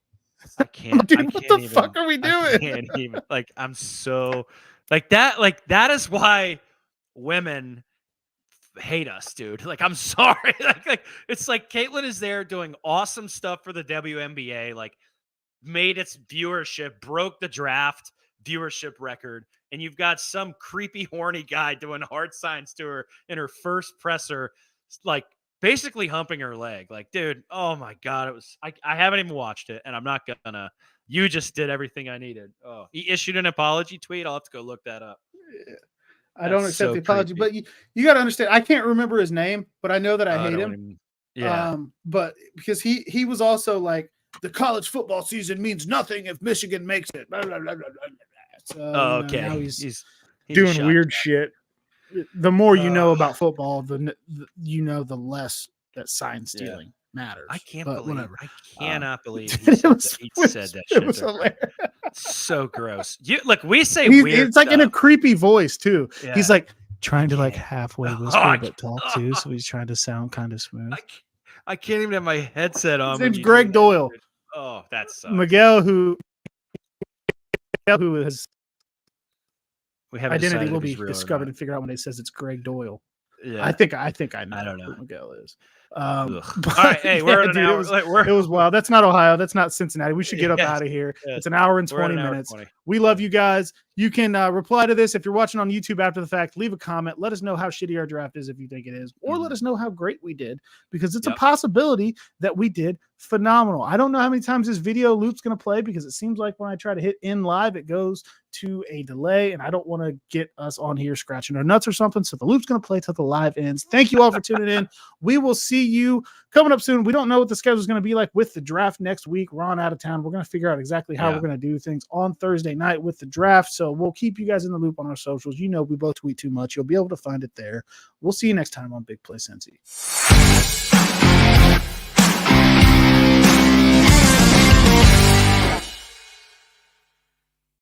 I can't. Dude, I what can't the even. fuck are we doing? I can't even. Like I'm so like that. Like that is why women hate us, dude. Like I'm sorry. like it's like Caitlyn is there doing awesome stuff for the WNBA. Like made its viewership, broke the draft viewership record, and you've got some creepy horny guy doing heart signs to her in her first presser, like basically humping her leg. Like, dude, oh my god, it was. I haven't even watched it, and I'm not gonna. You just did everything I needed. Oh, he issued an apology tweet. I'll have to go look that up. I don't accept the apology, but you got to understand. I can't remember his name, but I know that I hate him. Yeah. But because he was also like, the college football season means nothing if Michigan makes it. Blah, blah, blah, blah, blah. So, okay. Now he's doing weird shit. The more you know about football, the less that sign stealing matters. I can't believe. Whatever. I cannot believe he said that shit. It was hilarious. So gross. Look, we say weird. It's like in a creepy voice too. Yeah. He's like trying to like halfway whisper but talk too, so he's trying to sound kind of smooth. I can't even have my headset on. His name's Greg Doyle. Oh, that sucks. Miguel, who is identity will be discovered and figure out when it says it's Greg Doyle. Yeah, I think I know. I don't know who Miguel is. All right, hey, we're at an hour. It was wild. That's not Ohio. That's not Cincinnati. We should get up out of here. Yes. It's an hour and 20 minutes. We love you guys. You can reply to this if you're watching on YouTube after the fact. Leave a comment. Let us know how shitty our draft is if you think it is, or let us know how great we did, because it's a possibility that we did phenomenal. I don't know how many times this video loop's going to play, because it seems like when I try to hit end live, it goes to a delay, and I don't want to get us on here scratching our nuts or something. So the loop's going to play till the live ends. Thank you all for tuning in. We will see you coming up soon. We don't know what the schedule is going to be like with the draft next week. Ron out of town. We're going to figure out exactly how we're going to do things on Thursday night with the draft. So we'll keep you guys in the loop on our socials. You know, we both tweet too much. You'll be able to find it there. We'll see you next time on Big Play Cincy.